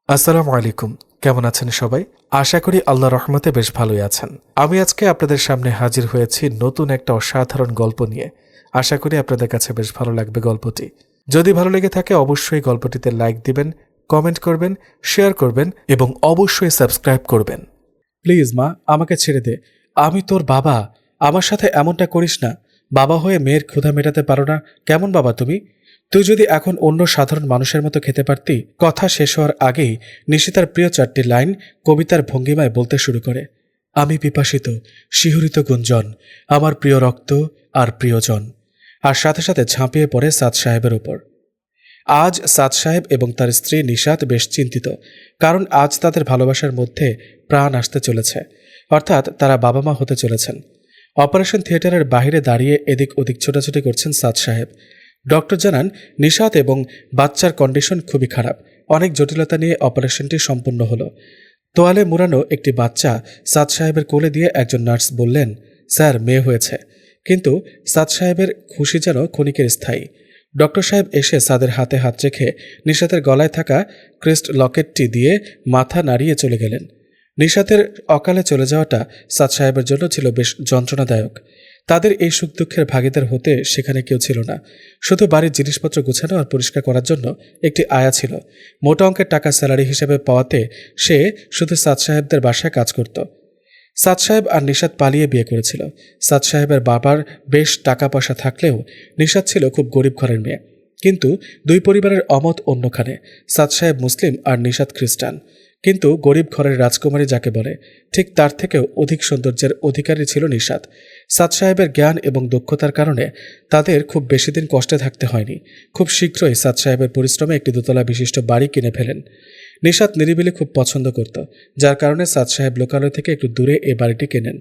আসসালামু আলাইকুম। কেমন আছেন সবাই? আশা করি আল্লাহর রহমতে বেশ ভালোই আছেন। আমি আজকে আপনাদের সামনে হাজির হয়েছি নতুন একটা অসাধারণ গল্প নিয়ে। আশা করি আপনাদের কাছে বেশ ভালো লাগবে গল্পটি। যদি ভালো লেগে থাকে অবশ্যই গল্পটিতে লাইক দিবেন, কমেন্ট করবেন, শেয়ার করবেন এবং অবশ্যই সাবস্ক্রাইব করবেন। প্লিজ মা, আমাকে ছেড়ে দে। আমি তোর বাবা। আমার সাথে এমনটা করিস না। বাবা হয়ে মেয়ের ক্ষুধা মেটাতে পারো না? কেমন বাবা তুমি? তুই যদি এখন অন্য সাধারণ মানুষের মতো খেতে পারতি। কথা শেষ হওয়ার আগেই নিশিতার প্রিয় 4টি লাইন কবিতার ভঙ্গিমায় বলতে শুরু করে। আমি পিপাসিত, শিহরিত গুঞ্জন, আমার প্রিয় রক্ত আর প্রিয়জন। আর সাথে সাথে ঝাঁপিয়ে পড়ে সাদ সাহেবের ওপর। আজ সাদ সাহেব এবং তার স্ত্রী নিশাত বেশ চিন্তিত, কারণ আজ তাদের ভালোবাসার মধ্যে প্রাণ আসতে চলেছে, অর্থাৎ তারা বাবা মা হতে চলেছেন। অপারেশন থিয়েটারের বাইরে দাঁড়িয়ে এদিক ওদিক ছোটাছুটি করছেন সাদ সাহেব। ডক্টর জানান নিশাত এবং বাচ্চার কন্ডিশন খুবই খারাপ। অনেক জটিলতা নিয়ে অপারেশনটি সম্পূর্ণ হলো। তোয়ালে মুড়ানো একটি বাচ্চা সাদ সাহেবের কোলে দিয়ে একজন নার্স বললেন, স্যার, মেয়ে হয়েছে। কিন্তু সাদ সাহেবের খুশি যেন ক্ষণিকের স্থায়ী। ডক্টর সাহেব এসে সাদের হাতে হাত রেখে নিশাতের গলায় থাকা ক্রেস্ট লকেটটি দিয়ে মাথা নাড়িয়ে চলে গেলেন। নিশাতের অকালে চলে যাওয়াটা সাদ সাহেবের জন্য ছিল বেশ যন্ত্রণাদায়ক। তাদের এই সুখ দুঃখের ভাগিদার হতে সেখানে কেউ ছিল না। শুধু বাড়ির জিনিসপত্র গুছানো আর পরিষ্কার করার জন্য একটি আয়া ছিল। মোটা অঙ্কের টাকা স্যালারি হিসেবে পাওয়াতে সে শুধু সাদ সাহেবদের বাসায় কাজ করত। সাদ সাহেব আর নিশাত পালিয়ে বিয়ে করেছিল। সাদ সাহেবের বাবার বেশ টাকা পয়সা থাকলেও নিশাত ছিল খুব গরিব ঘরের মেয়ে। কিন্তু দুই পরিবারের অমত অন্যখানে। সাদ সাহেব মুসলিম আর নিশাত খ্রিস্টান। কিন্তু গরিব ঘরের রাজকুমারী যাকে বলে, ঠিক তার থেকেও অধিক সৌন্দর্যের অধিকারী ছিল নিশাত। সাদ সাহেবের জ্ঞান এবং দক্ষতার কারণে তাদের খুব বেশি দিন কষ্টে থাকতে হয়নি। খুব শীঘ্রই সাদ সাহেবের পরিশ্রমে একটি দোতলা বিশিষ্ট বাড়ি কিনে ফেলেন। নিশাত নিরিবিলি খুব পছন্দ করত, যার কারণে সাদ সাহেব লোকালয় থেকে একটু দূরে এই বাড়িটি কেনেন।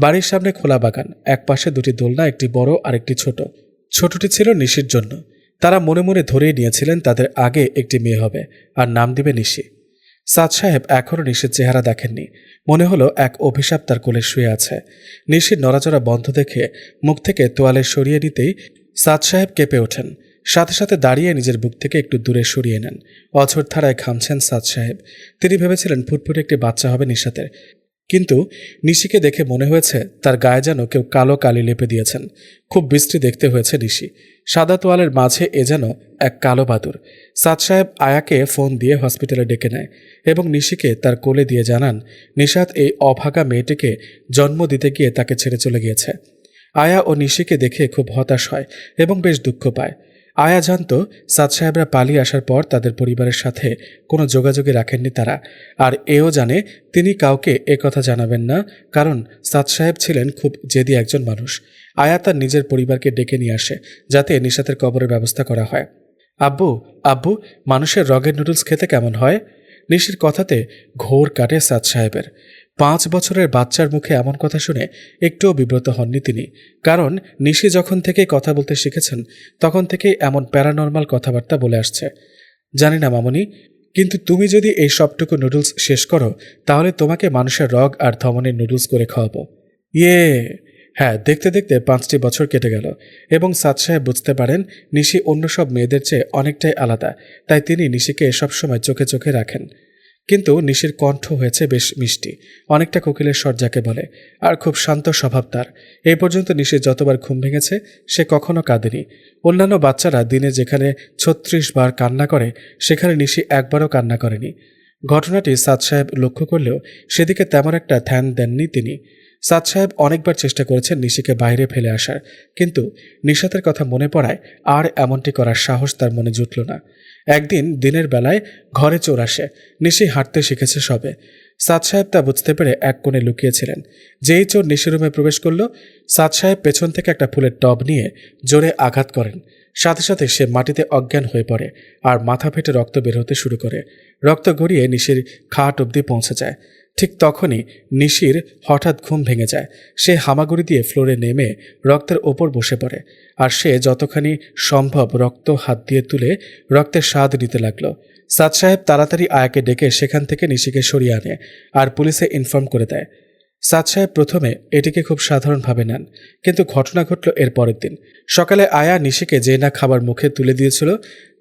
বাড়ির সামনে খোলা বাগান, এক পাশে দুটি দোলনা, একটি বড় আর একটি ছোট। ছোটটি ছিল নিশির জন্য। তারা মনে মনে ধরেই নিয়েছিলেন তাদের আগে একটি মেয়ে হবে, আর নাম দিবে নিশি। সাদ সাহেব এখনও নিশির চেহারা দেখেননি। মনে হলো এক অভিশাপ তার কোলে শুয়ে আছে। নিশির নড়াচড়া বন্ধ দেখে মুখ থেকে তোয়ালে সরিয়ে নিতেই সাদ সাহেব কেঁপে ওঠেন। সাথে সাথে দাঁড়িয়ে নিজের বুক থেকে একটু দূরে সরিয়ে নেন। অঝোর ধারায় ঘামছেন সাদ সাহেব। তিনি ভেবেছিলেন ফুটফুটে একটি বাচ্চা হবে নিশাতের। কিন্তু নিশিকে দেখে মনে হয়েছে তার গায়ে যেন কেউ কালো কালি লেপে দিয়েছেন। খুব বিশ্রী দেখতে হয়েছে নিশি। সাদা তোয়ালের মাঝে এ যেন এক কালো বাদুর। সাদ সাহেব আয়াকে ফোন দিয়ে হসপিটালে ডেকে নেয় এবং নিশিকে তার কোলে দিয়ে জানান নিশাত এই অভাগা মেয়েটিকে জন্ম দিতে গিয়ে তাকে ছেড়ে চলে গিয়েছে। আয়া ও নিশিকে দেখে খুব হতাশ হয় এবং বেশ দুঃখ পায়। আয়া জানত সাদ সাহেবরা পালিয়ে আসার পর তাদের পরিবারের সাথে কোনো যোগাযোগই রাখেননি তারা। আর এও জানে তিনি কাউকে কথা জানাবেন না, কারণ সাদ সাহেব ছিলেন খুব জেদি একজন মানুষ। আয়া তার নিজের পরিবারকে ডেকে নিয়ে আসে যাতে নিশাতের কবরের ব্যবস্থা করা হয়। আব্বু, আব্বু, মানুষের রগের নুডলস খেতে কেমন হয়? নিশির কথাতে ঘোর কাটে সাদ সাহেবের। 5 বছরের বাচ্চার মুখে এমন কথা শুনে একটুও বিব্রত হননি তিনি, কারণ নিশি যখন থেকেই কথা বলতে শিখেছেন তখন থেকেই এমন প্যারানর্মাল কথাবার্তা বলে আসছে। জানি না মামনি, কিন্তু তুমি যদি এই সবটুকু নুডলস শেষ করো তাহলে তোমাকে মানুষের রগ আর ধমনের নুডলস করে খাওয়াবো। ইয়ে। হ্যাঁ, দেখতে দেখতে 5টি বছর কেটে গেল এবং সাদ সাহেব বুঝতে পারেন নিশি অন্য সব মেয়েদের চেয়ে অনেকটাই আলাদা, তাই তিনি নিশিকে সবসময় চোখে চোখে রাখেন। কিন্তু নিশির কণ্ঠ হয়েছে বেশ মিষ্টি, অনেকটা কোকিলের স্বর যাকে বলে, আর খুব শান্ত স্বভাব তার। এই পর্যন্ত নিশির যতবার ঘুম ভেঙেছে সে কখনো কাঁদেনি। অন্যান্য বাচ্চারা দিনে যেখানে 36 বার কান্না করে সেখানে নিশি একবারও কান্না করেনি। ঘটনাটি সাদ সাহেব লক্ষ্য করলেও সেদিকে তেমন একটা ধ্যান দেননি তিনি। সাদ সাহেব অনেকবার চেষ্টা করেছেন নিশিকে বাইরে ফেলে আসার, কিন্তু নিশাতের কথা মনে পড়ায় আর এমনটি করার সাহস তার মনে জুটল না। একদিন দিনের বেলায় ঘরে চোর আসে। নিশি হাঁটতে শিখেছে সবে। সাদ সাহেব তা বুঝতে পেরে এক কোণে লুকিয়েছিলেন। যেই চোর নিশি রুমে প্রবেশ করল, সাদ সাহেব পেছন থেকে একটা ফুলের টব নিয়ে জোরে আঘাত করেন। সাথে সাথে সে মাটিতে অজ্ঞান হয়ে পড়ে আর মাথা ফেটে রক্ত বের হতে শুরু করে। রক্ত গড়িয়ে নিশির খাট অবধি পৌঁছে যায়। ঠিক তখনই নিশির হঠাৎ ঘুম ভেঙে যায়। সে হামাগুড়ি দিয়ে ফ্লোরে নেমে রক্তের ওপর বসে পড়ে, আর সে যতখানি সম্ভব রক্ত হাত দিয়ে তুলে রক্তের স্বাদ নিতে লাগলো। সাদ সাহেব তাড়াতাড়ি আয়াকে ডেকে সেখান থেকে নিশিকে সরিয়ে আনে আর পুলিশে ইনফর্ম করে দেয়। সাদ সাহেব প্রথমে এটিকে খুব সাধারণভাবে নেন, কিন্তু ঘটনা ঘটল এর পরের দিন। সকালে আয়া নিশিকে যে না খাবার মুখে তুলে দিয়েছিল,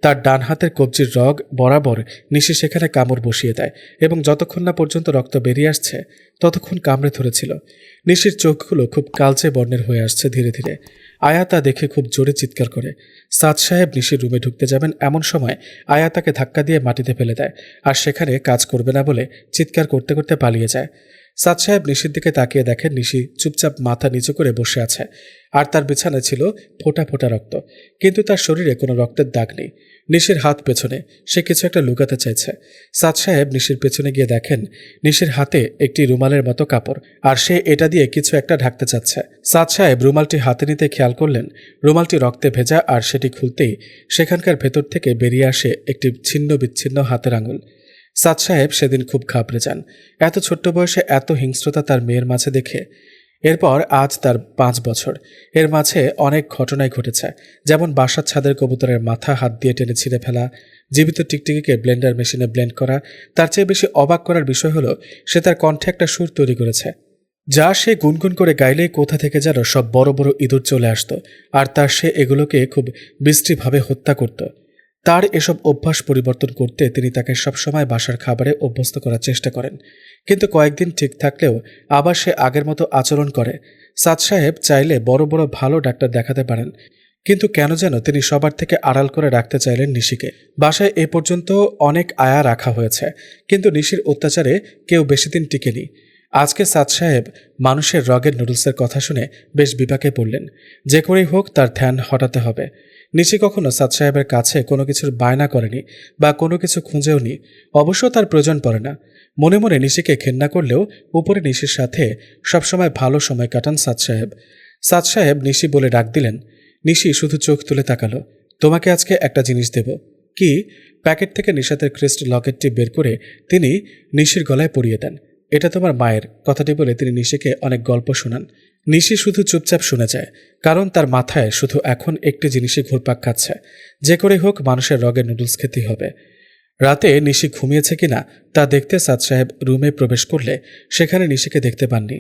তার ডান হাতের কবজির রগ বরাবর নিশি সেখানে কামড় বসিয়ে দেয় এবং যতক্ষণ না পর্যন্ত রক্ত বেরিয়ে আসছে ততক্ষণ কামড়ে ধরেছিল। নিশির চোখগুলো খুব কালচে বর্ণের হয়ে আসছে ধীরে ধীরে। আয়া তা দেখে খুব জোরে চিৎকার করে। সাদ সাহেব নিশির রুমে ঢুকতে যাবেন, এমন সময় আয়া তাকে ধাক্কা দিয়ে মাটিতে ফেলে দেয় আর সেখানে কাজ করবে না বলে চিৎকার করতে করতে পালিয়ে যায়। সাদ সাহেব নিশির দিকে তাকিয়ে দেখেন নিশি চুপচাপ মাথা নিচু করে বসে আছে, আর তার বিছানায় ছিল ফোঁটা ফোঁটা রক্ত, কিন্তু তার শরীরে কোনো রক্তের দাগ নেই। নিশির হাত পেছনে, সে কিছু একটা লুকাতে চাইছে। সাদ সাহেব নিশির পেছনে গিয়ে দেখেন নিশির হাতে একটি রুমালের মতো কাপড়, আর সে এটা দিয়ে কিছু একটা ঢাকতে চাচ্ছে। সাদ সাহেব রুমালটি হাতে নিতে খেয়াল করলেন রুমালটি রক্তে ভেজা, আর সেটি খুলতেই সেখানকার ভেতর থেকে বেরিয়ে আসে একটি ছিন্ন বিচ্ছিন্ন হাতের আঙুল। সাদ সাহেব সেদিন খুব ঘাবড়ে যান, এত ছোট্ট বয়সে এত হিংস্রতা তার মেয়ের মাঝে দেখে। এরপর আজ তার 5 বছর। এর মাঝে অনেক ঘটনাই ঘটেছে, যেমন বাসার ছাদের কবুতরের মাথা হাত দিয়ে টেনে ছিঁড়ে ফেলা, জীবিত টিকটিকিকে ব্লেন্ডার মেশিনে ব্লেন্ড করা। তার চেয়ে বেশি অবাক করার বিষয় হলো সে তার কণ্ঠে একটা সুর তৈরি করেছে, যা সে গুনগুন করে গাইলে কোথা থেকে যেন সব বড় বড় ইঁদুর চলে আসতো, আর তার সে এগুলোকে খুব বিশ্রীভাবে হত্যা করত। তার এসব অভ্যাস পরিবর্তন করতে তিনি তাকে সবসময় বাসার খাবারে অভ্যস্ত করার চেষ্টা করেন, কিন্তু কয়েকদিন ঠিক থাকলেও আবার সে আগের মতো আচরণ করে। সাদ সাহেব চাইলে বড় বড় ভালো ডাক্তার দেখাতে পারেন, কিন্তু কেন যেন তিনি সবার থেকে আড়াল করে রাখতে চাইলেন নিশিকে। বাসায় এ পর্যন্ত অনেক আয়া রাখা হয়েছে, কিন্তু নিশির অত্যাচারে কেউ বেশি দিন টিকেনি। আজকে সাদ সাহেব মানুষের রগের নুডলসের কথা শুনে বেশ বিপাকে পড়লেন। যে করেই হোক তার ধ্যান হটাতে হবে। নিশি কখনো সাদ সাহেবের কাছে কোনো কিছুর বায়না করেনি বা কোনো কিছু খুঁজেও নি, অবশ্য তার প্রয়োজন পড়ে না। মনে মনে নিশিকে ঘেন্না করলেও উপরে নিশির সাথে সবসময় ভালো সময় কাটান সাদ সাহেব। সাদ সাহেব নিশি বলে ডাক দিলেন। নিশি শুধু চোখ তুলে তাকালো। তোমাকে আজকে একটা জিনিস দেব। কি? প্যাকেট থেকে নিশাতের ক্রিস্ট লকেটটি বের করে তিনি নিশির গলায় পরিয়ে দেন। এটা তোমার মায়ের, কথাটি বলে তিনি নিশিকে অনেক গল্প শোনান। নিশি শুধু চুপচাপ শুনে যায়, কারণ তার মাথায় শুধু এখন একটি জিনিসই ঘুরপাক খাচ্ছে, যে করে হোক মানুষের রগের নুডলস খেতেই হবে। রাতে নিশি ঘুমিয়েছে কিনা তা দেখতে সাদ সাহেব রুমে প্রবেশ করলে সেখানে নিশিকে দেখতে পাননি।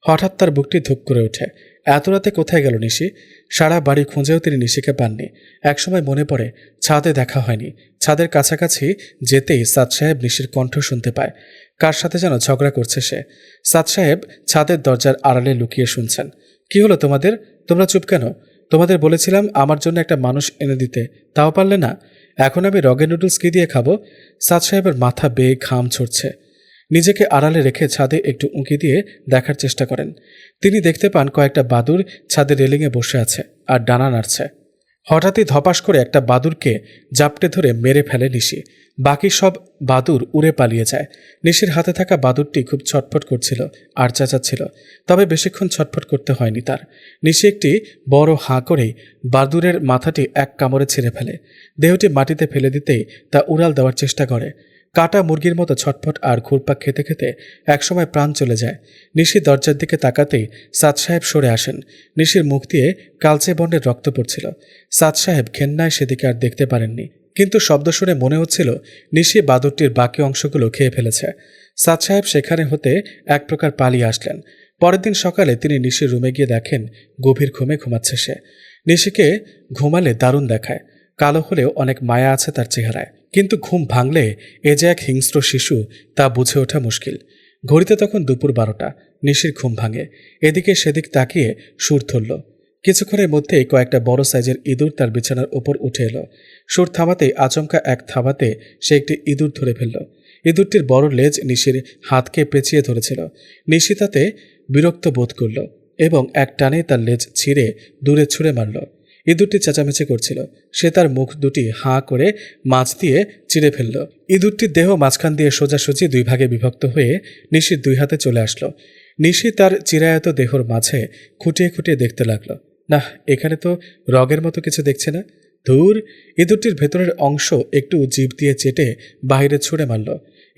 হঠাৎ তার বুকটি ধুপ করে ওঠে। এত রাতে কোথায় গেল নিশি? সারা বাড়ি খুঁজেও তিনি নিশিকে পাননি। একসময় মনে পড়ে ছাদে দেখা হয়নি। ছাদের কাছাকাছি যেতেই সাদ সাহেব নিশির কণ্ঠ শুনতে পায়। কার সাথে যেন ঝগড়া করছে সে। সাদ সাহেব ছাদের দরজার আড়ালে লুকিয়ে শুনছেন। কি হলো তোমাদের? তোমরা চুপ কেন? তোমাদের বলেছিলাম আমার জন্য একটা মানুষ এনে দিতে, তাও পারলে না। এখন আমি রগের নুডলস কি দিয়ে খাবো? সাদ সাহেবের মাথা বেয়ে ঘাম ছড়ছে। নিজেকে আড়ালে রেখে ছাদে একটু উঁকি দিয়ে দেখার চেষ্টা করেন। তিনি দেখতে পান কয়েকটা বাদুর ছাদের রেলিংয়ে বসে আছে আর ডানা নাড়ছে। হঠাৎই ধপাস করে একটা বাদুরকে জাপটে ধরে মেরে ফেলে নিশি। বাকি সব বাদুর উড়ে পালিয়ে যায়। নিশির হাতে থাকা বাদুরটি খুব ছটফট করছিল আর চেঁচাচ্ছিল, তবে বেশিক্ষণ ছটফট করতে হয়নি তার। নিশি একটি বড় হাঁ করেই বাদুরের মাথাটি এক কামড়ে ছিঁড়ে ফেলে। দেহটি মাটিতে ফেলে দিতেই তা উড়াল দেওয়ার চেষ্টা করে। কাটা মুরগির মতো ছটফট আর ঘুরপাক খেতে খেতে একসময় প্রাণ চলে যায়। নিশি দরজার দিকে তাকাতেই সাদ সাহেব সরে আসেন। নিশির মুখ দিয়ে কালচে বর্ণের রক্ত পড়ছিল। সাদ সাহেব ঘেন্নায় সেদিকে আর দেখতে পারেননি, কিন্তু শব্দ শুনে মনে হচ্ছিল নিশি বাদুরটির বাকি অংশগুলো খেয়ে ফেলেছে। সাদ সাহেব সেখানে হতে এক প্রকার পালিয়ে আসলেন। পরের দিন সকালে তিনি নিশির রুমে গিয়ে দেখেন গভীর ঘুমে ঘুমাচ্ছে সে। নিশিকে ঘুমালে দারুণ দেখায়, কালো হলেও অনেক মায়া আছে তার চেহারায়, কিন্তু ঘুম ভাঙলে এ যে এক হিংস্র শিশু তা বুঝে ওঠা মুশকিল। ঘড়িতে তখন দুপুর 12টা। নিশির ঘুম ভাঙে। এদিকে সেদিক তাকিয়ে সুর ধরল। কিছুক্ষণের মধ্যেই কয়েকটা বড় সাইজের ইঁদুর তার বিছানার ওপর উঠে এলো। সুর থামাতেই আচমকা এক থাবাতে সে একটি ইঁদুর ধরে ফেলল। ইঁদুরটির বড় লেজ নিশির হাতকে পেঁচিয়ে ধরেছিল। নিশি তাতে বিরক্ত বোধ করল এবং এক টানে তার লেজ ছিঁড়ে দূরে ছুঁড়ে মারল। ইঁদুরটি চেঁচামেচি করছিল। সে তার মুখ দুটি হাঁ করে মাছ দিয়ে চিড়ে ফেলল। ইঁদুরটির দেহ মাঝখান দিয়ে সোজাসুজি 2 ভাগে বিভক্ত হয়ে নিশির 2 হাতে চলে আসলো। নিশি তার চিরায়ত দেহর মাঝে খুঁটিয়ে খুঁটিয়ে দেখতে লাগলো। না, এখানে তো রগের মতো কিছু দেখছে না। ধুর! ইঁদুরটির ভেতরের অংশ একটু জিভ দিয়ে চেটে বাইরে ছুঁড়ে মারল।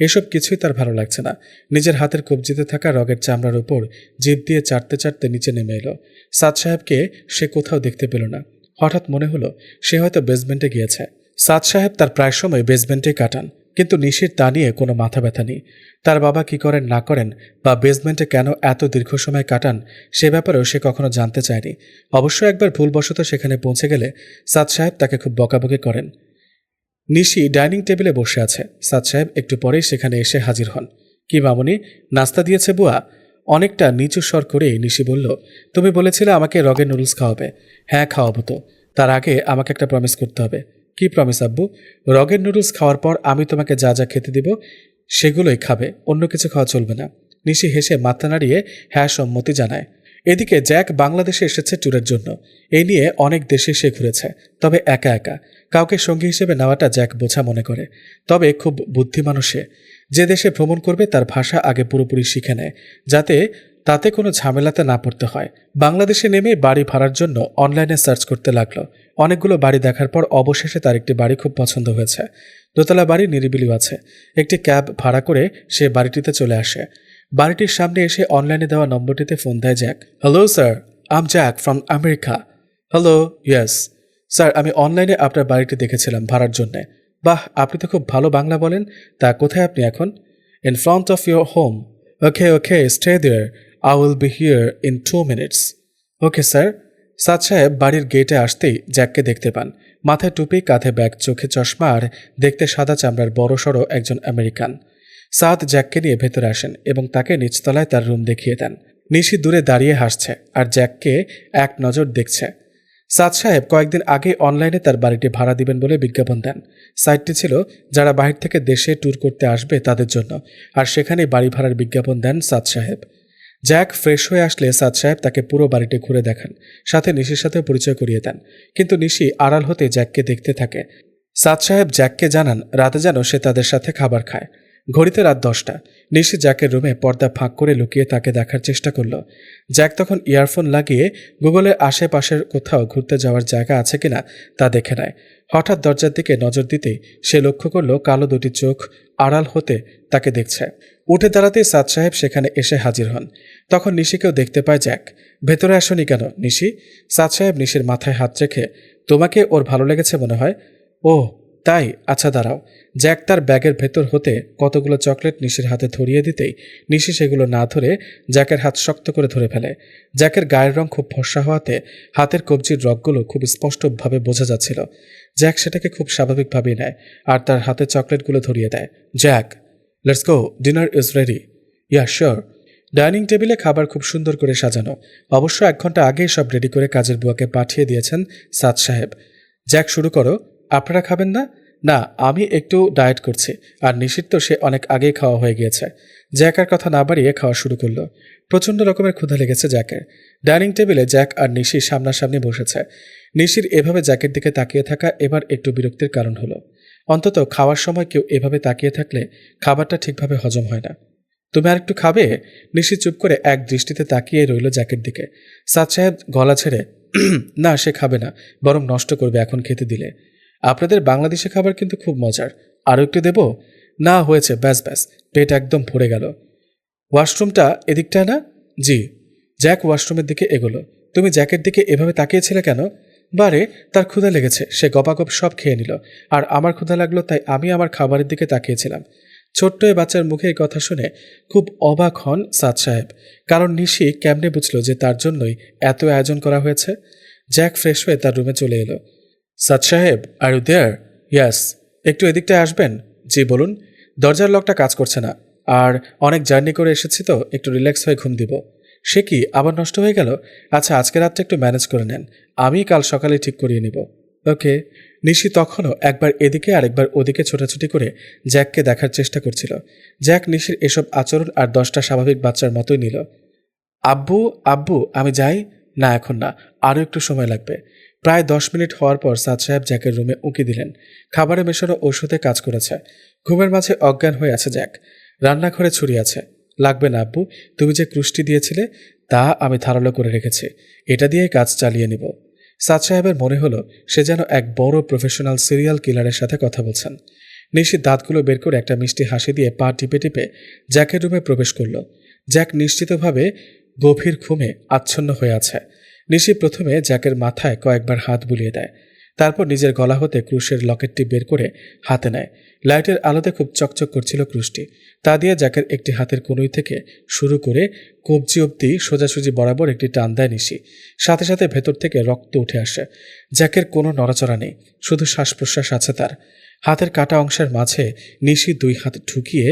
এসব কিছুই তার ভালো লাগছে না। নিজের হাতের কবজিতে থাকা রগের চামড়ার উপর জিভ দিয়ে চাটতে চাটতে নিচে নেমে এলো। সাদ সাহেবকে সে কোথাও দেখতে পেল না। হঠাৎ মনে হলো সে হয়তো বেসমেন্টে গিয়েছে। সাদ সাহেব তার প্রায় সময় বেসমেন্টেই কাটান। কিন্তু নিশির তা নিয়ে কোনো মাথা ব্যথা নেই। তার বাবা কি করেন না করেন বা বেসমেন্টে কেন এত দীর্ঘ সময় কাটান সে ব্যাপারেও সে কখনো জানতে চায়নি। অবশ্য একবার ভুলবশত সেখানে পৌঁছে গেলে সাদ সাহেব তাকে খুব বকাবকি করেন। নিশি ডাইনিং টেবিলে বসে আছে। সাদ সাহেব একটু পরেই সেখানে এসে হাজির হন। কি মামুনি, নাস্তা দিয়েছে বুয়া? অনেকটা নিচু স্বর করেই নিশি বলল, তুমি বলেছিলে আমাকে রগের নুডলস খাওয়াবে। হ্যাঁ, খাওয়াবো তো। তার আগে আমাকে একটা প্রমিস করতে হবে। কি প্রমিস আব্বু? রগের নুডলস খাওয়ার পর আমি তোমাকে যা যা খেতে দিব সেগুলোই খাবে, অন্য কিছু খাওয়া চলবে না। নিশি হেসে মাথা নাড়িয়ে হ্যাঁ সম্মতি জানায়। এদিকে জ্যাক বাংলাদেশে এসেছে ট্যুরের জন্য। এই নিয়ে অনেক দেশে সে ঘুরেছে, তবে একা একা। কাউকে সঙ্গী হিসেবে নেওয়াটা জ্যাক বোঝা মনে করে। তবে খুব বুদ্ধিমানও সে। যে দেশে ভ্রমণ করবে তার ভাষা আগে পুরোপুরি শিখে নেয়, যাতে তাতে কোনো ঝামেলাতে না পড়তে হয়। বাংলাদেশে নেমে বাড়ি ভাড়ার জন্য অনলাইনে সার্চ করতে লাগলো। অনেকগুলো বাড়ি দেখার পর অবশেষে তার একটি বাড়ি খুব পছন্দ হয়েছে। দোতলা বাড়ি, নিরিবিলিও আছে। একটি ক্যাব ভাড়া করে সে বাড়িটিতে চলে আসে। বাড়িটির সামনে এসে অনলাইনে দেওয়া নম্বরটিতে ফোন দেয় Jack. Hello sir, I'm Jack from America. Hello, yes sir, আমি অনলাইনে আপনার বাড়িটি দেখেছিলাম ভাড়ার জন্যে। বাহ, আপনি তো খুব ভালো বাংলা বলেন। তা কোথায় আপনি এখন? In front of your home. Okay okay, stay there, I will be here in 2 minutes। Okay sir. Saad সাহেব বাড়ির গেটে আসতেই জ্যাককে দেখতে পান। মাথায় টুপি, কাঁধে ব্যাগ, চোখে চশমা আর দেখতে সাদা চামড়ার বড়সড় একজন আমেরিকান। সাদ জ্যাককে নিয়ে ভেতরে আসেন এবং তাকে নিচতলায় তার রুম দেখিয়ে দেন। নিশি দূরে দাঁড়িয়ে হাসছে আর জ্যাককে এক নজর দেখছে। সাদ সাহেব কয়েকদিন আগে অনলাইনে তার বাড়িটি ভাড়া দিবেন বলে বিজ্ঞাপন দেন। সাইটটি ছিল যারা বাহির থেকে দেশে ট্যুর করতে আসবে তাদের জন্য, আর সেখানেই বাড়ি ভাড়ার বিজ্ঞাপন দেন সাদ সাহেব। জ্যাক ফ্রেশ হয়ে আসলে সাদ সাহেব তাকে পুরো বাড়িটি ঘুরে দেখান, সাথে নিশির সাথেও পরিচয় করিয়ে দেন। কিন্তু নিশি আড়াল হতে জ্যাককে দেখতে থাকে। সাদ সাহেব জ্যাককে জানান রাতে যেন সে তাদের সাথে খাবার খায়। ঘড়িতে রাত 10টা। নিশি জ্যাকের রুমে পর্দা ফাঁক করে লুকিয়ে তাকে দেখার চেষ্টা করল। জ্যাক তখন ইয়ারফোন লাগিয়ে গুগলের আশেপাশের কোথাও ঘুরতে যাওয়ার জায়গা আছে কিনা তা দেখে নেয়। হঠাৎ দরজার দিকে নজর দিতেই সে লক্ষ্য করল কালো দুটি চোখ আড়াল হতে তাকে দেখছে। উঠে দাঁড়াতেই সাদ সাহেব সেখানে এসে হাজির হন। তখন নিশিকেও দেখতে পায় জ্যাক। ভেতরে আসনি কেন নিশি? সাদ সাহেব নিশির মাথায় হাত রেখে, তোমাকে ওর ভালো লেগেছে মনে হয়। ও তাই, আচ্ছা দাঁড়াও। জ্যাক তার ব্যাগের ভেতর হতে কতগুলো চকলেট নিশির হাতে ধরিয়ে দিতেই নিশি সেগুলো না ধরে জ্যাকের হাত শক্ত করে ধরে ফেলে। জ্যাকের গায়ের রং খুব ফর্সা হওয়াতে হাতের কবজির রগগুলো খুব স্পষ্টভাবে বোঝা যাচ্ছিল। জ্যাক সেটাকে খুব স্বাভাবিকভাবেই নেয় আর তার হাতে চকলেটগুলো ধরিয়ে দেয়। Jack, let's go, dinner is ready. Yeah sure. Dining টেবিলে খাবার খুব সুন্দর করে সাজানো। অবশ্য 1 ঘন্টা আগেই সব রেডি করে কাজের বুয়াকে পাঠিয়ে দিয়েছেন সাদ সাহেব। জ্যাক, শুরু করো। আপনারা খাবেন না? না, আমি একটু ডায়েট করছি। আর নিশির তো সে অনেক আগেই খাওয়া হয়ে গিয়েছে। জ্যাক আর কথা না বাড়িয়ে খাওয়া শুরু করলো। প্রচণ্ড রকমের ক্ষুধা লেগেছে জ্যাকের। ডাইনিং টেবিলে জ্যাক আর নিশি সামনাসামনি বসেছে। নিশির এভাবে জ্যাকের দিকে তাকিয়ে থাকা এবার একটু বিরক্তির কারণ হলো। অন্তত খাওয়ার সময় কেউ এভাবে তাকিয়ে থাকলে খাবারটা ঠিকভাবে হজম হয় না। তুমি আর একটু খাবে? নিশি চুপ করে এক দৃষ্টিতে তাকিয়ে রইল জ্যাকের দিকে। সাদ সাহেব গলা ছেড়ে, না সে খাবে না, বরং নষ্ট করবে এখন খেতে দিলে। আপনাদের বাংলাদেশি খাবার কিন্তু খুব মজার, আরও একটু দেব? না হয়েছে, ব্যাস ব্যাস, পেট একদম ভরে গেল। ওয়াশরুমটা এদিকটা না? জি। জ্যাক ওয়াশরুমের দিকে এগোলো। তুমি জ্যাকের দিকে এভাবে তাকিয়েছিলে কেন? বারে, তার ক্ষুধা লেগেছে, সে গপাগপ সব খেয়ে নিল। আর আমার ক্ষুধা লাগলো, তাই আমি আমার খাবারের দিকে তাকিয়েছিলাম। ছোট্ট এ বাচ্চার মুখে এই কথা শুনে খুব অবাক হন সাদ সাহেব, কারণ নিশি কেমনে বুঝল যে তার জন্যই এত আয়োজন করা হয়েছে। জ্যাক ফ্রেশ হয়ে তার রুমে চলে এলো। সাদ সাহেব, আর ইউ দেয়ার? ইয়াস। একটু এদিকটায় আসবেন? জি বলুন। দরজার লকটা কাজ করছে না, আর অনেক জার্নি করে এসেছি তো একটু রিল্যাক্স হয়ে ঘুম দিব। সে কি, আবার নষ্ট হয়ে গেল? আচ্ছা, আজকে রাতটা একটু ম্যানেজ করে নেন, আমি কাল সকালে ঠিক করিয়ে নিব। ওকে। নিশি তখনও একবার এদিকে আর একবার ওদিকে ছোটাছুটি করে জ্যাককে দেখার চেষ্টা করছিল। জ্যাক নিশির এসব আচরণ আর 10টা স্বাভাবিক বাচ্চার মতোই নিল। আব্বু, আব্বু, আমি যাই? না, এখন না, আরও একটু সময় লাগবে। প্রায় 10 মিনিট হওয়ার পর সাদ সাহেব জ্যাকের রুমে উঁকি দিলেন। খাবারে মেশানো ঔষধে কাজ করেছে। ঘুমের মাঝে অজ্ঞান হয়ে আছে জ্যাক। রান্নাঘরে ছুরি আছে। লাগবে না আব্বু, তুমি যে ক্রুশটি দিয়েছিলে তা আমি ধারালো করে রেখেছি, এটা দিয়েই কাজ চালিয়ে নিব। সাদ সাহেবের মনে হলো সে যেন এক বড় প্রফেশনাল সিরিয়াল কিলারের সাথে কথা বলছেন। নিশি দাঁতগুলো বের করে একটা মিষ্টি হাসি দিয়ে পা টিপে টিপে জ্যাকের রুমে প্রবেশ করল। জ্যাক নিশ্চিতভাবে গভীর ঘুমে আচ্ছন্ন হয়ে আছে। নিশি প্রথমে জ্যাকের মাথায় কয়েকবার হাত বুলিয়ে দেয়, তারপর নিজের গলা হতে ক্রুশের লকেটটি বের করে হাতে নেয়। লাইটের আলোতে খুব চকচক করছিল ক্রুশটি। তা দিয়ে জ্যাকের একটি হাতের কনুই থেকে শুরু করে কবজি অবধি সোজাসুজি বরাবর একটি টান দেয় নিশি। সাথে সাথে ভেতর থেকে রক্ত উঠে আসে। জ্যাকের কোনো নড়াচড়া নেই, শুধু শ্বাস প্রশ্বাস আছে তার। হাতের কাটা অংশের মাঝে নিশি 2 হাত ঢুকিয়ে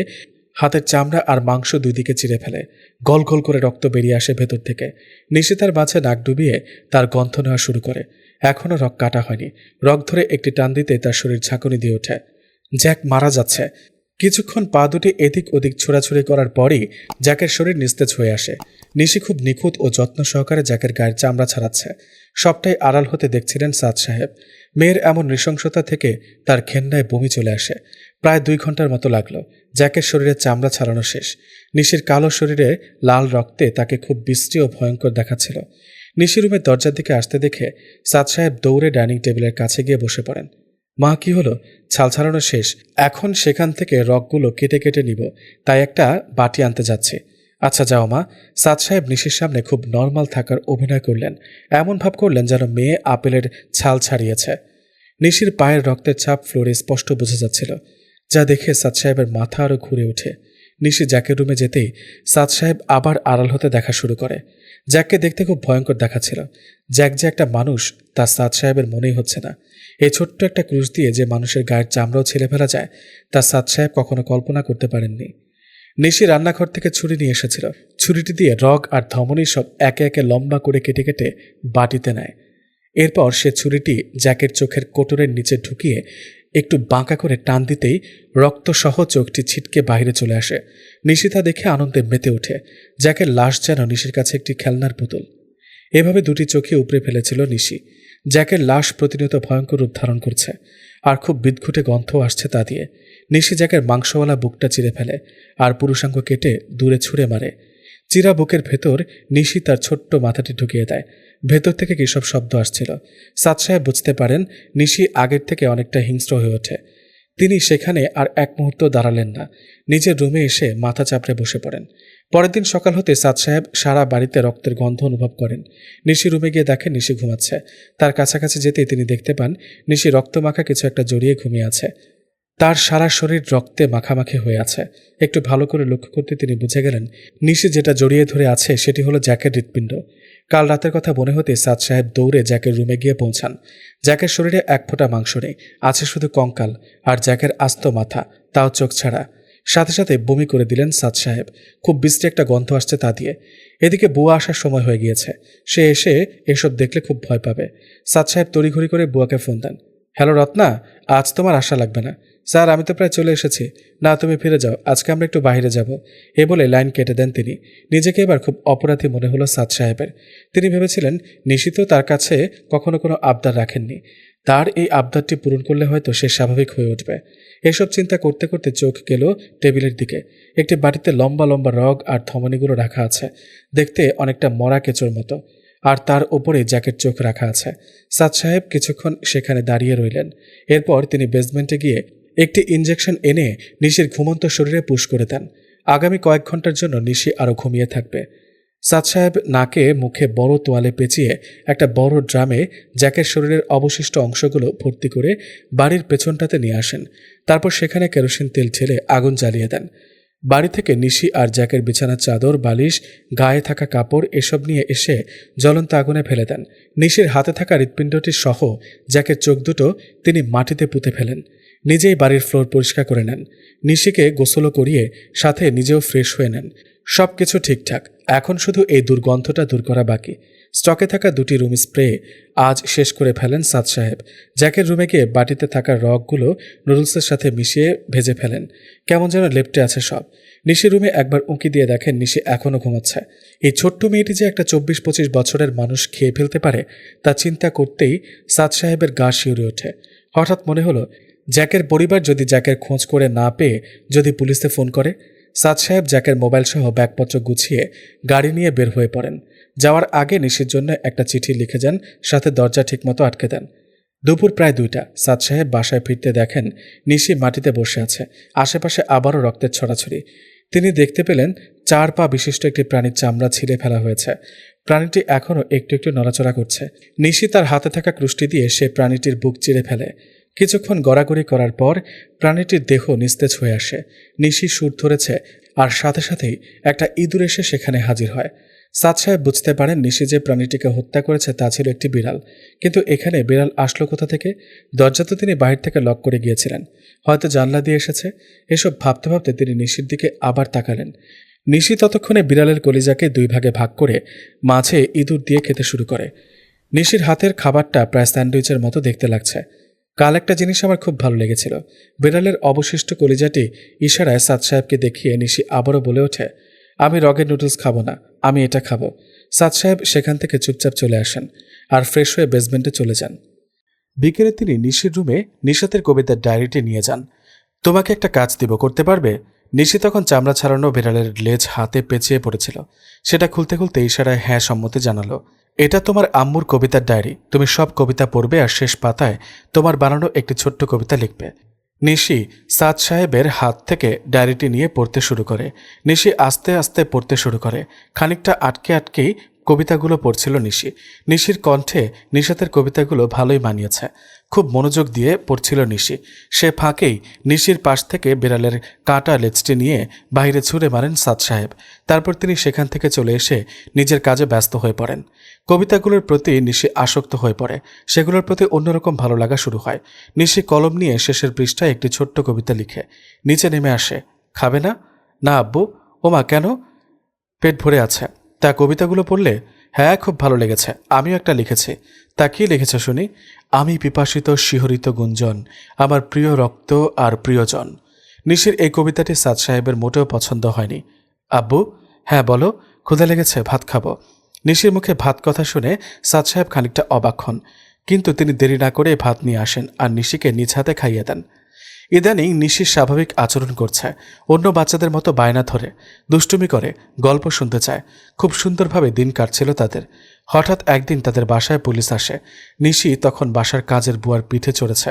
হাতের চামড়া আর মাংস 2 দিকে চিরে ফেলে। গল গল করে রক্ত বেরিয়ে আসে ভেতর থেকে। নিশি তার মাঝে নাক ডুবিয়ে তার গন্ধ নেওয়া শুরু করে। এখনও রক কাটা হয়নি। রক ধরে একটি টান দিতে তার শরীর ঝাঁকুনি দিয়ে ওঠে। জ্যাক মারা যাচ্ছে। কিছুক্ষণ পা দুটি এদিক ওদিক ছোড়াছুড়ি করার পরই জ্যাকের শরীর নিস্তেজ হয়ে আসে। নিশি খুব নিখুঁত ও যত্ন সহকারে জ্যাকের গায়ের চামড়া ছাড়াচ্ছে। সবটাই আড়াল হতে দেখছিলেন সাদ সাহেব। মেয়ের এমন নৃশংসতা থেকে তার ঘেন্নায় বমি চলে আসে। প্রায় 2 ঘন্টার মতো লাগলো জ্যাকের শরীরে চামড়া ছাড়ানো শেষ। নিশির কালো শরীরে লাল রক্তে তাকে খুব বিশ্রী ও ভয়ঙ্কর দেখাচ্ছিল। নিশি রুমের দরজার দিকে আসতে দেখে সাদ সাহেব দৌড়ে ডাইনিং টেবিলের কাছে গিয়ে বসে পড়েন। মা, কি হলো? ছাল ছাড়ানো শেষ, এখন সেখান থেকে রগগুলো কেটে কেটে নিব, তাই একটা বাটি আনতে যাচ্ছি। আচ্ছা যাও মা। সাদ সাহেব নিশির সামনে খুব নর্মাল থাকার অভিনয় করলেন। এমন ভাব করলেন যেন মেয়ে আপেলের ছাল ছাড়িয়েছে। নিশির পায়ের রক্তের ছাপ ফ্লোরে স্পষ্ট বোঝা যাচ্ছিল, যা দেখে সাদ সাহেবের মাথা আরও ঘুরে ওঠে। নিশি জ্যাকের রুমে যেতেই সাদ সাহেব আবার আড়াল হতে দেখা শুরু করে। জ্যাককে দেখতে খুব ভয়ঙ্কর দেখাচ্ছিল। জ্যাক যে একটা মানুষ তা সাদ সাহেবের মনেই হচ্ছে না। এই ছোট্ট একটা ক্রুশ দিয়ে যে মানুষের গায়ের চামড়াও ছেড়ে ফেলা যায় তা সাদ সাহেব কখনো কল্পনা করতে পারেননি। নিশি রান্নাঘর থেকে ছুরি নিয়ে এসেছিল। ছুরিটি দিয়ে রগ আর ধমনী সব একে একে লম্বা করে কেটে কেটে বাটিতে নেয়। এরপর সে ছুরিটি জ্যাকের চোখের কোটরের নিচে ঢুকিয়ে একটু বাঁকা করে টান দিতেই রক্তসহ চোখটি ছিটকে বাইরে চলে আসে। নিশি তা দেখে আনন্দে মেতে ওঠে। জ্যাকের লাশ যেন নিশির কাছে একটি খেলনার পুতুল। এভাবে 2টি চোখে উপড়ে ফেলেছিল নিশি। জ্যাকের লাশ প্রতিনিয়ত ভয়ঙ্কর রূপ ধারণ করছে, আর খুব বিদঘুটে গন্ধ আসছে তা দিয়ে। নিশি জ্যাকের মাংসওয়ালা বুকটা চিরে ফেলে আর পুরুষাঙ্গ কেটে দূরে ছুঁড়ে মারে। চিরা বুকের ভেতর নিশি তার ছোট্ট মাথাটি ঢুকিয়ে দেয়। ভেতর থেকে কী সব শব্দ আসছিল। সাদ সাহেব বুঝতে পারেন নিশি আগের থেকে অনেকটা হিংস্র হয়ে ওঠে। তিনি সেখানে আর এক মুহূর্ত দাঁড়ালেন না। নিজের রুমে এসে মাথা চাপড়ে বসে পড়েন। পরের দিন সকাল হতে সাদ সাহেব সারা বাড়িতে রক্তের গন্ধ অনুভব করেন। নিশি রুমে গিয়ে দেখেন নিশি ঘুমাচ্ছে। তার কাছাকাছি যেতেই তিনি দেখতে পান নিশি রক্তমাখা কিছু একটা জড়িয়ে ঘুমিয়ে আছে। তার সারা শরীর রক্তে মাখামাখি হয়ে আছে। একটু ভালো করে লক্ষ্য করতে তিনি বুঝে গেলেন নিশি যেটা জড়িয়ে ধরে আছে সেটি হলো জ্যাকের হৃৎপিণ্ড। কাল রাতের কথা মনে হতে সাদ সাহেব দৌড়ে জ্যাকের রুমে গিয়ে পৌঁছান। জ্যাকের শরীরে 1 ফোঁটা মাংস নেই, আছে শুধু কঙ্কাল আর জ্যাকের আস্ত মাথা, তাও চোখ ছাড়া। সাথে সাথে বমি করে দিলেন সাদ সাহেব। খুব বিশ্রী একটা গন্ধ আসছে তা দিয়ে। এদিকে বুয়া আসার সময় হয়ে গিয়েছে। সে এসে এসব দেখলে খুব ভয় পাবে। সাদ সাহেব তড়িঘড়ি করে বুয়াকে ফোন দেন। হ্যালো রত্না, আজ তোমার আসা লাগবে না। স্যার, আমি তো প্রায় চলে এসেছি। না, তুমি ফিরে যাও, আজকে আমরা একটু বাইরে যাব। এ বলে লাইন কেটে দেন তিনি। নিজেকে এবার খুব অপরাধী মনে হলো সাদ সাহেবের। তিনি ভেবেছিলেন নিশি তো তার কাছে কখনো কোনো আবদার রাখেননি। তার এই আবদারটি পূরণ করলে হয়তো সে স্বাভাবিক হয়ে উঠবে। এসব চিন্তা করতে করতে চোখ গেল টেবিলের দিকে। একটি বাটিতে লম্বা লম্বা রগ আর ধমনীগুলো রাখা আছে, দেখতে অনেকটা মরা কেঁচোর মতো। আর তার ওপরে জ্যাকের চোখ রাখা আছে। সাদ সাহেব কিছুক্ষণ সেখানে দাঁড়িয়ে রইলেন। এরপর তিনি বেসমেন্টে গিয়ে একটি ইনজেকশন এনে নিশির ঘুমন্ত শরীরে পুশ করে দেন। আগামী কয়েক ঘন্টার জন্য নিশি আরও ঘুমিয়ে থাকবে। সাদ সাহেব নাকে মুখে বড় তোয়ালে পেঁচিয়ে একটা বড় ড্রামে জ্যাকের শরীরের অবশিষ্ট অংশগুলো ভর্তি করে বাড়ির পেছনটাতে নিয়ে আসেন। তারপর সেখানে কেরোসিন তেল ঢেলে আগুন জ্বালিয়ে দেন। বাড়ি থেকে নিশি আর জ্যাকের বিছানার চাদর, বালিশ, গায়ে থাকা কাপড় এসব নিয়ে এসে জ্বলন্ত আগুনে ফেলে দেন। নিশির হাতে থাকা হৃৎপিণ্ডটি সহ জ্যাকের চোখ দুটো তিনি মাটিতে পুঁতে ফেলেন। নিজেই বাড়ির ফ্লোর পরিষ্কার করে নেন। নিশিকে গোসলও করিয়ে সাথে নিজেও ফ্রেশ হয়ে নেন। সব কিছু ঠিকঠাক, এখন শুধু এই দুর্গন্ধটা দূর করা বাকি। স্টকে থাকা 2টি রুম স্প্রে আজ শেষ করে ফেলেন সাদ সাহেব। জ্যাকের রুমে গিয়ে বাটিতে থাকা রগগুলো নুডলসের সাথে মিশিয়ে ভেজে ফেলেন। কেমন যেন লেপ্টে আছে সব। নিশি রুমে একবার উঁকি দিয়ে দেখেন নিশি এখনও ঘুমাচ্ছে। এই ছোট্ট মেয়েটি যে একটা 24-25 বছরের মানুষ খেয়ে ফেলতে পারে তা চিন্তা করতেই সাদ সাহেবের গা শিউরে ওঠে। হঠাৎ মনে হলো জ্যাকের পরিবার যদি জ্যাকের খোঁজ করে না পেয়ে যদি পুলিশে ফোন করে। সাদ সাহেব জ্যাকের মোবাইল সহ ব্যাগপত্র গুছিয়ে গাড়ি নিয়ে বের হয়ে পড়েন। যাওয়ার আগে নিশির জন্য একটা চিঠি লিখে যান, সাথে দরজা ঠিকমতো আটকে দেন। দুপুর প্রায় 2টা। সাদ সাহেব বাসায় ফিরতে দেখেন নিশি মাটিতে বসে আছে। আশেপাশে আবারও রক্তের ছড়াছড়ি। তিনি দেখতে পেলেন 4 পা বিশিষ্ট একটি প্রাণীর চামড়া ছিঁড়ে ফেলা হয়েছে। প্রাণীটি এখনও একটু একটু নড়াচড়া করছে। নিশি তার হাতে থাকা ক্রুশটি দিয়ে সে প্রাণীটির বুক চিরে ফেলে। কিছুক্ষণ গড়াগড়ি করার পর প্রাণীটির দেহ নিস্তেজ হয়ে আসে। নিশি সুর ধরেছে, আর সাথে সাথেই একটা ইঁদুর এসে সেখানে হাজির হয়। সাদ সাহেব বুঝতে পারেন নিশি যে প্রাণীটিকে হত্যা করেছে তা ছিল একটি বিড়াল। কিন্তু এখানে বিড়াল আসলো কোথা থেকে? দরজা তো তিনি বাহির থেকে লক করে গিয়েছিলেন, হয়তো জানলা দিয়ে এসেছে। এসব ভাবতে ভাবতে তিনি নিশির দিকে আবার তাকালেন। নিশি ততক্ষণে বিড়ালের কলিজাকে 2 ভাগে ভাগ করে মাঝে ইঁদুর দিয়ে খেতে শুরু করে। নিশির হাতের খাবারটা প্রায় স্যান্ডউইচের মতো দেখতে লাগছে। কাল একটা জিনিস আমার খুব ভালো লেগেছিল। বিড়ালের অবশিষ্ট কলিজাটি ইশারায় সাদ সাহেবকে দেখিয়ে নিশি আবারও বলে ওঠে, আমি রগের নুডলস খাবো না, আমি এটা খাবো। সাদ সাহেব সেখান থেকে চুপচাপ চলে আসেন আর ফ্রেশ হয়ে বেসমেন্টে চলে যান। বিকেলে তিনি নিশির রুমে নিশাতের কবিতার ডায়েরিটি নিয়ে যান। তোমাকে একটা কাজ দিব, করতে পারবে? নিশি তখন চামড়া ছাড়ানো বিড়ালের লেজ হাতে পেঁচিয়ে পড়েছিল। সেটা খুলতে খুলতে ইশারায় হ্যাঁ সম্মতি জানালো। এটা তোমার আম্মুর কবিতার ডায়েরি, তুমি সব কবিতা পড়বে আর শেষ পাতায় তোমার বানানো একটি ছোট্ট কবিতা লিখবে। নিশি সাদ সাহেবের হাত থেকে ডায়েরিটি নিয়ে পড়তে শুরু করে। নিশি আস্তে আস্তে পড়তে শুরু করে। খানিকটা আটকে আটকেই কবিতাগুলো পড়ছিল নিশি। নিশির কণ্ঠে নিশাতের কবিতাগুলো ভালোই মানিয়েছে। খুব মনোযোগ দিয়ে পড়ছিল নিশি। সে ফাঁকেই নিশির পাশ থেকে বিড়ালের কাঁটা লেজটি নিয়ে বাইরে ছুঁড়ে মারেন সাদ সাহেব। তারপর তিনি সেখান থেকে চলে এসে নিজের কাজে ব্যস্ত হয়ে পড়েন। কবিতাগুলোর প্রতি নিশি আসক্ত হয়ে পড়ে। সেগুলোর প্রতি অন্যরকম ভালো লাগা শুরু হয়। নিশি কলম নিয়ে শেষের পৃষ্ঠায় একটি ছোট্ট কবিতা লিখে নিচে নেমে আসে। খাবে না? না আব্বু। ওমা, কেন? পেট ভরে আছে। তা কবিতাগুলো পড়লে? হ্যাঁ, খুব ভালো লেগেছে। আমিও একটা লিখেছি। তা কি লিখেছ শুনি? আমি পিপাসিত শিহরিত গুঞ্জন, আমার প্রিয় রক্ত আর প্রিয়জন। নিশির এই কবিতাটি সাদ সাহেবের মোটেও পছন্দ হয়নি। আব্বু? হ্যাঁ বলো। ক্ষুধা লেগেছে, ভাত খাবো। নিশির মুখে ভাত কথা শুনে সাদ সাহেব খানিকটা অবাক হন, কিন্তু তিনি দেরি না করে ভাত নিয়ে আসেন আর নিশিকে নিজ হাতে খাইয়ে দেন। ইদানিং নিশি স্বাভাবিক আচরণ করছে। অন্য বাচ্চাদের মতো বায়না ধরে, দুষ্টুমি করে, গল্প শুনতে চায়। খুব সুন্দরভাবে দিন কাটছিল তাদের। হঠাৎ একদিন তাদের বাসায় পুলিশ আসে। নিশি তখন বাসার কাজের বুয়ার পিঠে চড়েছে,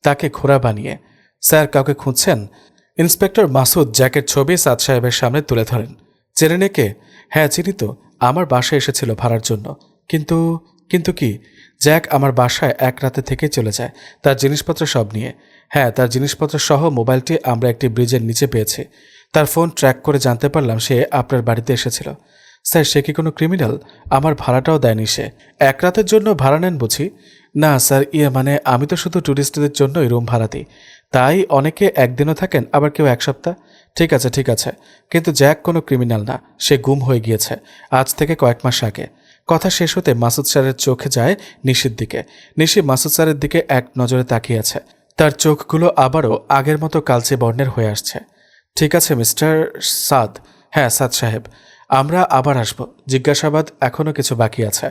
তাকে ঘোড়া বানিয়ে। স্যার, কাউকে খুঁজছেন? ইন্সপেক্টর মাসুদ জ্যাকের ছবি সাদ সাহেবের সামনে তুলে ধরেন। চেনেন একে? হ্যাঁ চিনি তো, আমার বাসায় এসেছিল ভাড়ার জন্য। কিন্তু কিন্তু কি? জ্যাক আমার বাসায় এক রাতে থেকে চলে যায়, তার জিনিসপত্র সব নিয়ে। হ্যাঁ, তার জিনিসপত্র সহ মোবাইলটি আমরা একটি ব্রিজের নিচে পেয়েছি। তার ফোন ট্র্যাক করে জানতে পারলাম সে আপনার বাড়িতে এসেছিল। স্যার, সে কি কোনো ক্রিমিনাল? আমার ভাড়াটাও দেয়নি সে। এক রাতের জন্য ভাড়া নেন বুঝি? না স্যার, মানে আমি তো শুধু ট্যুরিস্টদের জন্যই রুম ভাড়া দিই। তাই অনেকে একদিনও থাকেন, আবার কেউ এক সপ্তাহ। ঠিক আছে ঠিক আছে, কিন্তু জ্যাক কোনো ক্রিমিনাল না, সে গুম হয়ে গিয়েছে আজ থেকে কয়েক মাস আগে। কথা শেষ হতে মাসুদ স্যারের চোখে যায় নিশির দিকে। নিশি মাসুদ স্যারের দিকে এক নজরে তাকিয়ে আছে। তার চোখগুলো আবারও আগের মতো কালচে বর্ণের হয়ে আসছে। ঠিক আছে মিস্টার সাদ। হ্যাঁ সাদ সাহেব, আমরা আবার আসব। জিজ্ঞাসাবাদ এখনও কিছু বাকি আছে।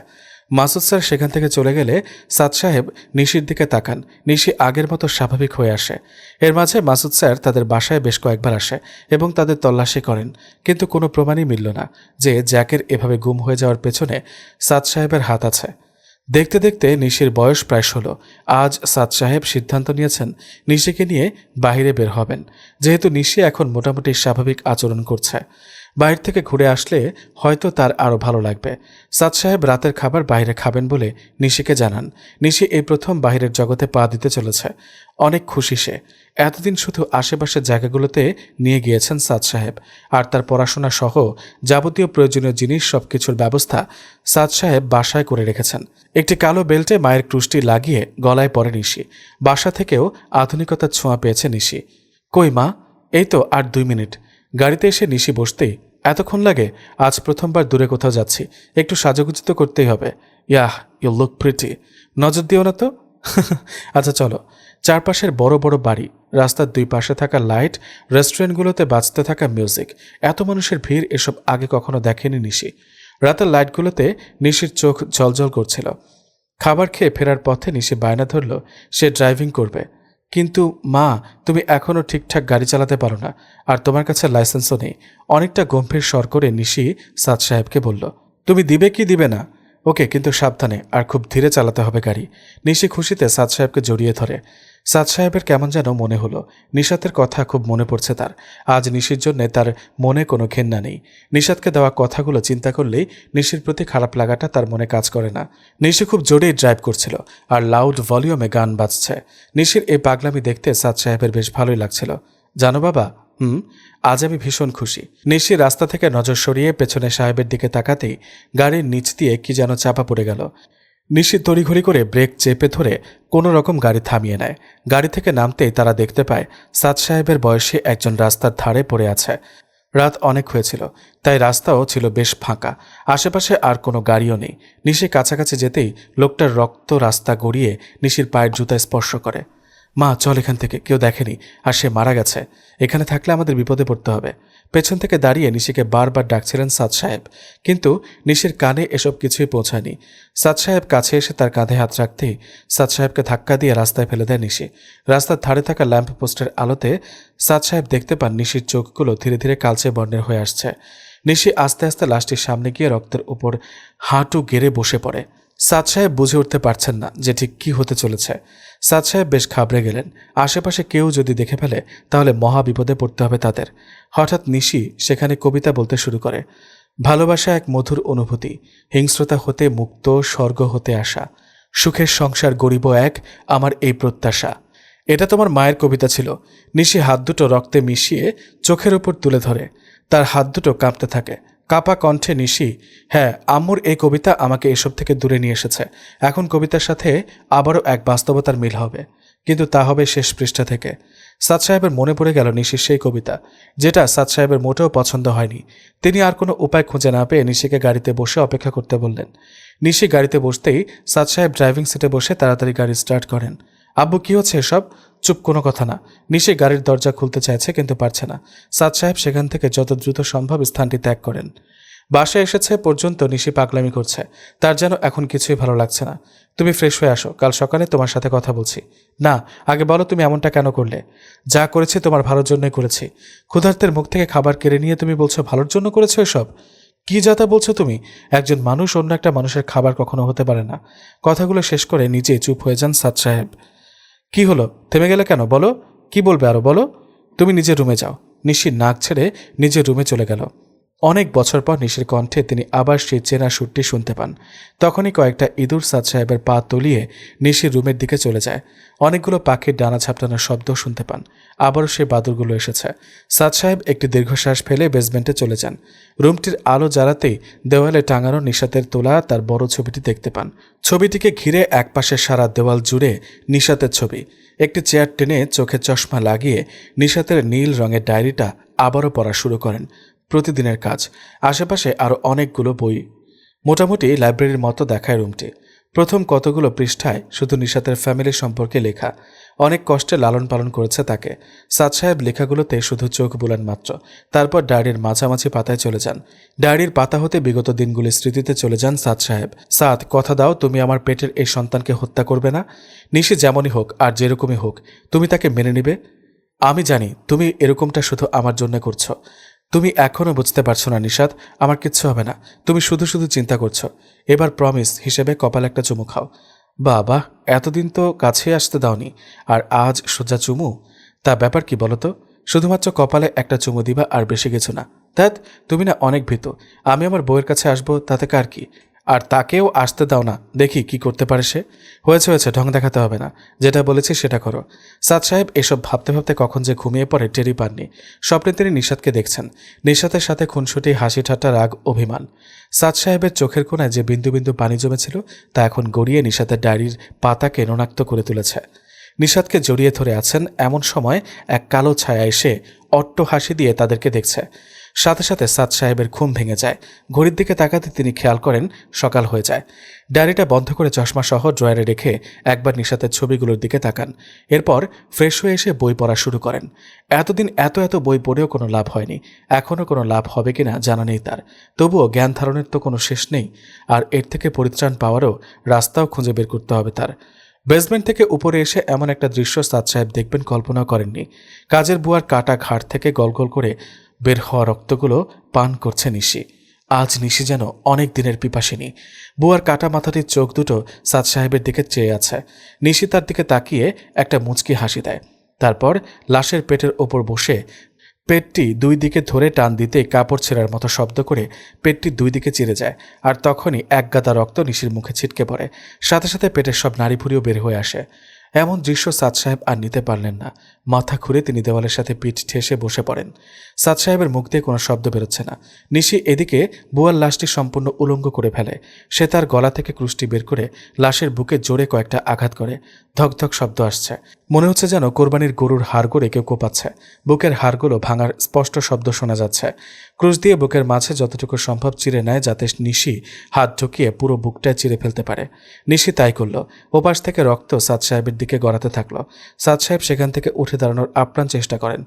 মাসুদ স্যার সেখান থেকে চলে গেলে সাদ সাহেব নিশির দিকে তাকান। নিশি আগের মতো স্বাভাবিক হয়ে আসে। এর মাঝে মাসুদ স্যার তাদের বাসায় বেশ কয়েকবার আসে এবং তাদের তল্লাশি করেন, কিন্তু কোনো প্রমাণই মিলল না যে জ্যাকের এভাবে গুম হয়ে যাওয়ার পেছনে সাদ সাহেবের হাত আছে। দেখতে দেখতে নিশির বয়স প্রায় 16। আজ সাদ সাহেব সিদ্ধান্ত নিয়েছেন নিশিকে নিয়ে বাইরে বের হবেন, যেহেতু নিশি এখন মোটামুটি স্বাভাবিক আচরণ করছে। বাইরে থেকে ঘুরে আসলে হয়তো তার আরও ভালো লাগবে। সাদ সাহেব রাতের খাবার বাইরে খাবেন বলে নিশিকে জানান। নিশি এই প্রথম বাইরের জগতে পা দিতে চলেছে। অনেক খুশি সে। এতদিন শুধু আশেপাশের জায়গাগুলোতে নিয়ে গিয়েছেন সাদ সাহেব, আর তার পড়াশোনা সহ যাবতীয় প্রয়োজনীয় জিনিস সবকিছুর ব্যবস্থা সাদ সাহেব বাসায় করে রেখেছেন। একটি কালো বেল্টে মায়ের ক্রুশটি লাগিয়ে গলায় পরে নিশি। বাসা থেকেও আধুনিকতার ছোঁয়া পেয়েছে নিশি। কই মা? এই তো আর 2 মিনিট। গাড়িতে এসে নিশি বসতেই, এতক্ষণ লাগে? আজ প্রথমবার দূরে কোথাও যাচ্ছি, একটু সাজুগুজি তো করতেই হবে। Yeah, you look pretty. নজর দিও না তো। আচ্ছা চলো। চারপাশের বড় বড় বাড়ি, রাস্তার 2 পাশে থাকা লাইট, রেস্টুরেন্টগুলোতে বাজতে থাকা মিউজিক, এত মানুষের ভিড় এসব আগে কখনো দেখেনি নিশি। রাতের লাইটগুলোতে নিশির চোখ জ্বলজ্বল করছিল। খাবার খেয়ে ফেরার পথে নিশি বায়না ধরল সে ড্রাইভিং করবে। কিন্তু মা, তুমি এখনও ঠিকঠাক গাড়ি চালাতে পারো না, আর তোমার কাছে লাইসেন্সও নেই। অনেকটা গম্ভীর স্বর করে নিশি সাদ সাহেবকে বলল। তুমি দিবে কি দিবে না? ওকে, কিন্তু সাবধানে আর খুব ধীরে চালাতে হবে গাড়ি। নিশি খুশিতে সাদ সাহেবকে জড়িয়ে ধরে। সাদ সাহেবের কেমন যেন মনে হলো নিশাতের কথা খুব মনে পড়ছে তার। আজ নিশির জন্য তার মনে কোনো ঘেন্না নেই। নিশাতকে দেওয়া কথাগুলো চিন্তা করলেই নিশির প্রতি খারাপ লাগাটা তার মনে কাজ করে না। নিশি খুব জোরেই ড্রাইভ করছিল আর লাউড ভলিউমে গান বাজছে। নিশির এই পাগলামি দেখতে সাদ সাহেবের বেশ ভালোই লাগছিল। জানো বাবা, আজ আমি ভীষণ খুশি। নিশি রাস্তা থেকে নজর সরিয়ে পেছনে সাহেবের দিকে তাকাতেই গাড়ির নিচ দিয়ে কি যেন চাপা পড়ে গেল। নিশি তড়িঘড়ি করে ব্রেক চেপে ধরে কোনো রকম গাড়ি থামিয়ে নেয়। গাড়ি থেকে নামতেই তারা দেখতে পায় সাদ সাহেবের বয়সী একজন রাস্তার ধারে পড়ে আছে। রাত অনেক হয়েছিল, তাই রাস্তাও ছিল বেশ ফাঁকা। আশেপাশে আর কোনো গাড়িও নেই। নিশি কাছাকাছি যেতেই লোকটার রক্ত রাস্তা গড়িয়ে নিশির পায়ের জুতায় স্পর্শ করে। মা, চল এখান থেকে, কেউ দেখেনি আর সে মারা গেছে। এখানে থাকলে আমাদের বিপদে পড়তে হবে। পেছন থেকে দাঁড়িয়ে নিশিকে বারবার ডাকছিলেন সাদ সাহেব, কিন্তু নিশির কানে এসব কিছুই পৌঁছায়নি। সাদ সাহেব কাছে এসে তার কাঁধে হাত রাখতেই সাদ সাহেবকে ধাক্কা দিয়ে রাস্তায় ফেলে দেয় নিশি। রাস্তার ধারে থাকা ল্যাম্প পোস্টের আলোতে সাদ সাহেব দেখতে পান নিশির চোখগুলো ধীরে ধীরে কালচে বর্ণের হয়ে আসছে। নিশি আস্তে আস্তে লাশটির সামনে গিয়ে রক্তের উপর হাঁটু গেড়ে বসে পড়ে। সাদ সাহেব বুঝে উঠতে পারছেন না যে ঠিক কী হতে চলেছে। সাদ সাহেব বেশ ঘাবড়ে গেলেন। আশেপাশে কেউ যদি দেখে ফেলে তাহলে মহা বিপদে পড়তে হবে তাদের। হঠাৎ নিশি সেখানে কবিতা বলতে শুরু করে। ভালোবাসা এক মধুর অনুভূতি, হিংস্রতা হতে মুক্ত, স্বর্গ হতে আসা, সুখের সংসার গড়িব এক, আমার এই প্রত্যাশা। এটা তোমার মায়ের কবিতা ছিল। নিশি হাত দুটো রক্তে মিশিয়ে চোখের উপর তুলে ধরে। তার হাত দুটো কাঁপতে থাকে। কাঁপা কণ্ঠে নিশি, হ্যাঁ, আম্মুর এই কবিতা আমাকে এসব থেকে দূরে নিয়ে এসেছে। এখন কবিতার সাথে আবারও এক বাস্তবতার মিল হবে, কিন্তু তা হবে শেষ পৃষ্ঠা থেকে। সাদ সাহেবের মনে পড়ে গেল নিশির সেই কবিতা, যেটা সাদ সাহেবের মোটেও পছন্দ হয়নি। তিনি আর কোনো উপায় খুঁজে না পেয়ে নিশিকে গাড়িতে বসে অপেক্ষা করতে বললেন। নিশি গাড়িতে বসতেই সাদ সাহেব ড্রাইভিং সিটে বসে তাড়াতাড়ি গাড়ি স্টার্ট করেন। আব্বু, কি হচ্ছে এসব? চুপ, কোনো কথা না। নিশি গাড়ির দরজা খুলতে চাইছে কিন্তু পারছে না। সাদ সাহেব সেখান থেকে যত দ্রুত সম্ভব স্থানটি ত্যাগ করেন। বাসায় এসেছে পর্যন্ত নিশি পাগলামি করছে। তার যেন এখন কিছুই ভালো লাগছে না। তুমি ফ্রেশ হয়ে আসো, কাল সকালে তোমার সাথে কথা বলছি। না, আগে বলো তুমি এমনটা কেন করলে? যা করেছি তোমার ভালোর জন্যই করেছি। ক্ষুধার্তের মুখ থেকে খাবার কেড়ে নিয়ে তুমি বলছো ভালোর জন্য করেছো এসব? কি যাতা বলছো তুমি? একজন মানুষ অন্য একটা মানুষের খাবার কখনো হতে পারে না। কথাগুলো শেষ করে নিজেই চুপ হয়ে যান সাদ সাহেব। কি হলো, থেমে গেলে কেন? বলো, কি বলবে আরো বলো। তুমি নিজের রুমে যাও। নিশির নাক ছেড়ে নিজের রুমে চলে গেল। অনেক বছর পর নিশির কণ্ঠে তিনি আবার সেই চেনা সুরটি শুনতে পান। তখনই কয়েকটা ইঁদুর সাদ সাহেবের পা তলিয়ে নিশির রুমের দিকে চলে যায়। অনেকগুলো পাখির ডানা ঝাপটানোর শব্দ শুনতে পান। আবারও সেই বাদুরগুলো এসেছে। সাদ সাহেব একটি দীর্ঘশ্বাস ফেলে বেসমেন্টে চলে যান। রুমটির আলো জ্বালাতেই দেওয়ালে টাঙানো নিশাতের তোলা তার বড় ছবিটি দেখতে পান। ছবিটিকে ঘিরে একপাশে সারা দেওয়াল জুড়ে নিশাতের ছবি। একটি চেয়ার টেনে চোখে চশমা লাগিয়ে নিশাতের নীল রঙের ডায়েরিটা আবারও পড়া শুরু করেন। প্রতিদিনের কাজ। আশেপাশে আরও অনেকগুলো বই। মোটামুটি লাইব্রেরির মতো দেখায় রুমটি। প্রথম কতগুলো পৃষ্ঠায় শুধু নিশাতের ফ্যামিলি সম্পর্কে লেখা। অনেক কষ্টে লালন পালন করেছে তাকে। সাদ সাহেব লেখাগুলোতে শুধু চোখ বুলান মাত্র। তারপর ডায়েরির মাঝামাঝি পাতায় চলে যান। ডায়েরির পাতা হতে বিগত দিনগুলির স্মৃতিতে চলে যান সাদ সাহেব। সাদ, কথা দাও তুমি আমার পেটের এই সন্তানকে হত্যা করবে না। নিশি যেমনই হোক আর যেরকমই হোক, তুমি তাকে মেনে নিবে। আমি জানি তুমি এরকমটা শুধু আমার জন্য করছো। তুমি এখনও বুঝতে পারছো না নিশাত, আমার কিচ্ছু হবে না। তুমি শুধু শুধু চিন্তা করছো। এবার প্রমিস হিসেবে কপাল একটা চুমু খাও। বাবা, এতদিন তো কাছে আসতে দাওনি, আর আজ সোজা চুমু? তা ব্যাপার কি বলো তো? শুধুমাত্র কপালে একটা চুমু দিবা, আর বেশি কিছু না। ধ্যাত, তুমি না অনেক ভীতু। আমি আমার বউয়ের কাছে আসবো তাতে কার কি? আর তাকেও আসতে দাও না, দেখি কি করতে পারে সে। হয়েছে হয়েছে, ঢং দেখাতে হবে না। যেটা বলেছি সেটা করো। সাদ সাহেব এসব ভাবতে ভাবতে কখন যে ঘুমিয়ে পড়ে টেরি পাননি। স্বপ্নে তিনি নিশাতকে দেখছেন। নিশাতের সাথে খুনসুটি, হাসি ঠাট্টা, রাগ, অভিমান। সাদ সাহেবের চোখের কোণায় যে বিন্দু বিন্দু পানি জমেছিল তা এখন গড়িয়ে নিশাতের ডায়েরির পাতাকে রোনাক্ত করে তুলেছে। নিশাতকে জড়িয়ে ধরে আছেন এমন সময় এক কালো ছায়া এসে অট্ট হাসি দিয়ে তাদেরকে দেখছে। সাথে সাথে সাদ সাহেবের ঘুম ভেঙে যায়। ঘড়ির দিকে তাকাতে তিনি খেয়াল করেন সকাল হয়ে যায়। ডায়েরিটা বন্ধ করে চশমা সহ ড্রয়ারে রেখে একবার নিশাতের ছবিগুলোর দিকে তাকান। এরপর ফ্রেশ হয়ে এসে বই পড়া শুরু করেন। এতদিন এত বই পড়েও কোনো লাভ হয়নি। এখনও কোনো লাভ হবে কিনা জানা নেই তার। তবুও জ্ঞান ধারণের তো কোনো শেষ নেই, আর এর থেকে পরিত্রাণ পাওয়ারও রাস্তাও খুঁজে বের করতে হবে তার। বেসমেন্ট থেকে উপরে এসে এমন একটা দৃশ্য সাদ সাহেব দেখবেন কল্পনাও করেননি। কাজের বুয়ার কাটা ঘাট থেকে গল গল করে বের হওয়া রক্তগুলো পান করছে নিশি। আজ নিশি যেন অনেক দিনের পিপাসিনী। বুয়ার কাটা মাথাটির চোখ দুটো সাদ সাহেবের দিকে চেয়ে আছে। নিশি তার দিকে তাকিয়ে একটা মুচকি হাসি দেয়। তারপর লাশের পেটের ওপর বসে পেটটি দুই দিকে ধরে টান দিতে কাপড় ছেঁড়ার মতো শব্দ করে পেটটি দুই দিকে চিরে যায়। আর তখনই এক গাদা রক্ত নিশির মুখে ছিটকে পড়ে। সাথে সাথে পেটের সব নাড়িভুড়িও বের হয়ে আসে। এমন দৃশ্য সাদ সাহেব আর নিতে পারলেন না। মাথা ঘুরে তিনি দেওয়ালের সাথে পিঠ ঠেসে বসে পড়েন। সাদ সাহেবের মুখ দিয়ে কোনো শব্দ বেরোচ্ছে না। নিশি এদিকে বুয়ার লাশটি সম্পূর্ণ উলঙ্গ করে ফেলে। সে তার গলা থেকে ক্রুশটি বের করে লাশের বুকে জোরে কয়েকটা আঘাত করে। ধকধক শব্দ আসছে। মনে হচ্ছে যেন কোরবানির গরুর হাড় করে কেউ কোপাচ্ছে। বুকের হাড়গুলো ভাঙার স্পষ্ট শব্দ শোনা যাচ্ছে। ক্রুশ দিয়ে বুকের মাঝে যতটুকু সম্ভব চিরে নেয়, যাতে নিশি হাত ঢুকিয়ে পুরো বুকটা চিরে ফেলতে পারে। নিশি তাই করল। ওপাশ থেকে রক্ত সাদ সাহেবের দিকে গড়াতে থাকলো। সাদ সাহেব সেখান থেকে উঠে দাঁড়ানোর আপ্রাণ চেষ্টা করেন।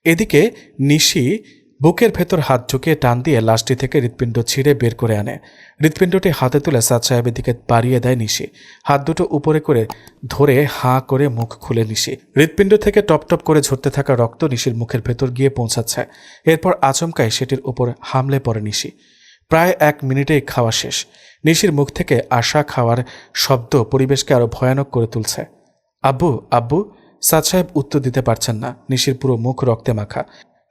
এদিকে নিশি বুকের ভেতর হাত ঢুকিয়ে টান দিয়ে লাশটি থেকে হৃৎপিণ্ড ছিঁড়ে বের করে আনে। হৃৎপিণ্ডটি হাতে তুলে সাদ সাহেবের দিকে বাড়িয়ে দেয় নিশি। হাত দুটো উপরে করে ধরে হাঁ করে মুখ খুলে নিশি। হৃৎপিণ্ড থেকে টপ টপ করে ঝরতে থাকা রক্ত নিশির মুখের ভেতর গিয়ে পৌঁছাচ্ছে। এরপর আচমকায় সেটির উপর হামলে পড়ে নিশি। প্রায় 1 মিনিটেই খাওয়া শেষ। নিশির মুখ থেকে আসা খাওয়ার শব্দ পরিবেশকে আরো ভয়ানক করে তুলছে। আব্বু, আব্বু। সাদ সাহেব উত্তর দিতে পারছেন না। নিশির পুরো মুখ রক্তে মাখা।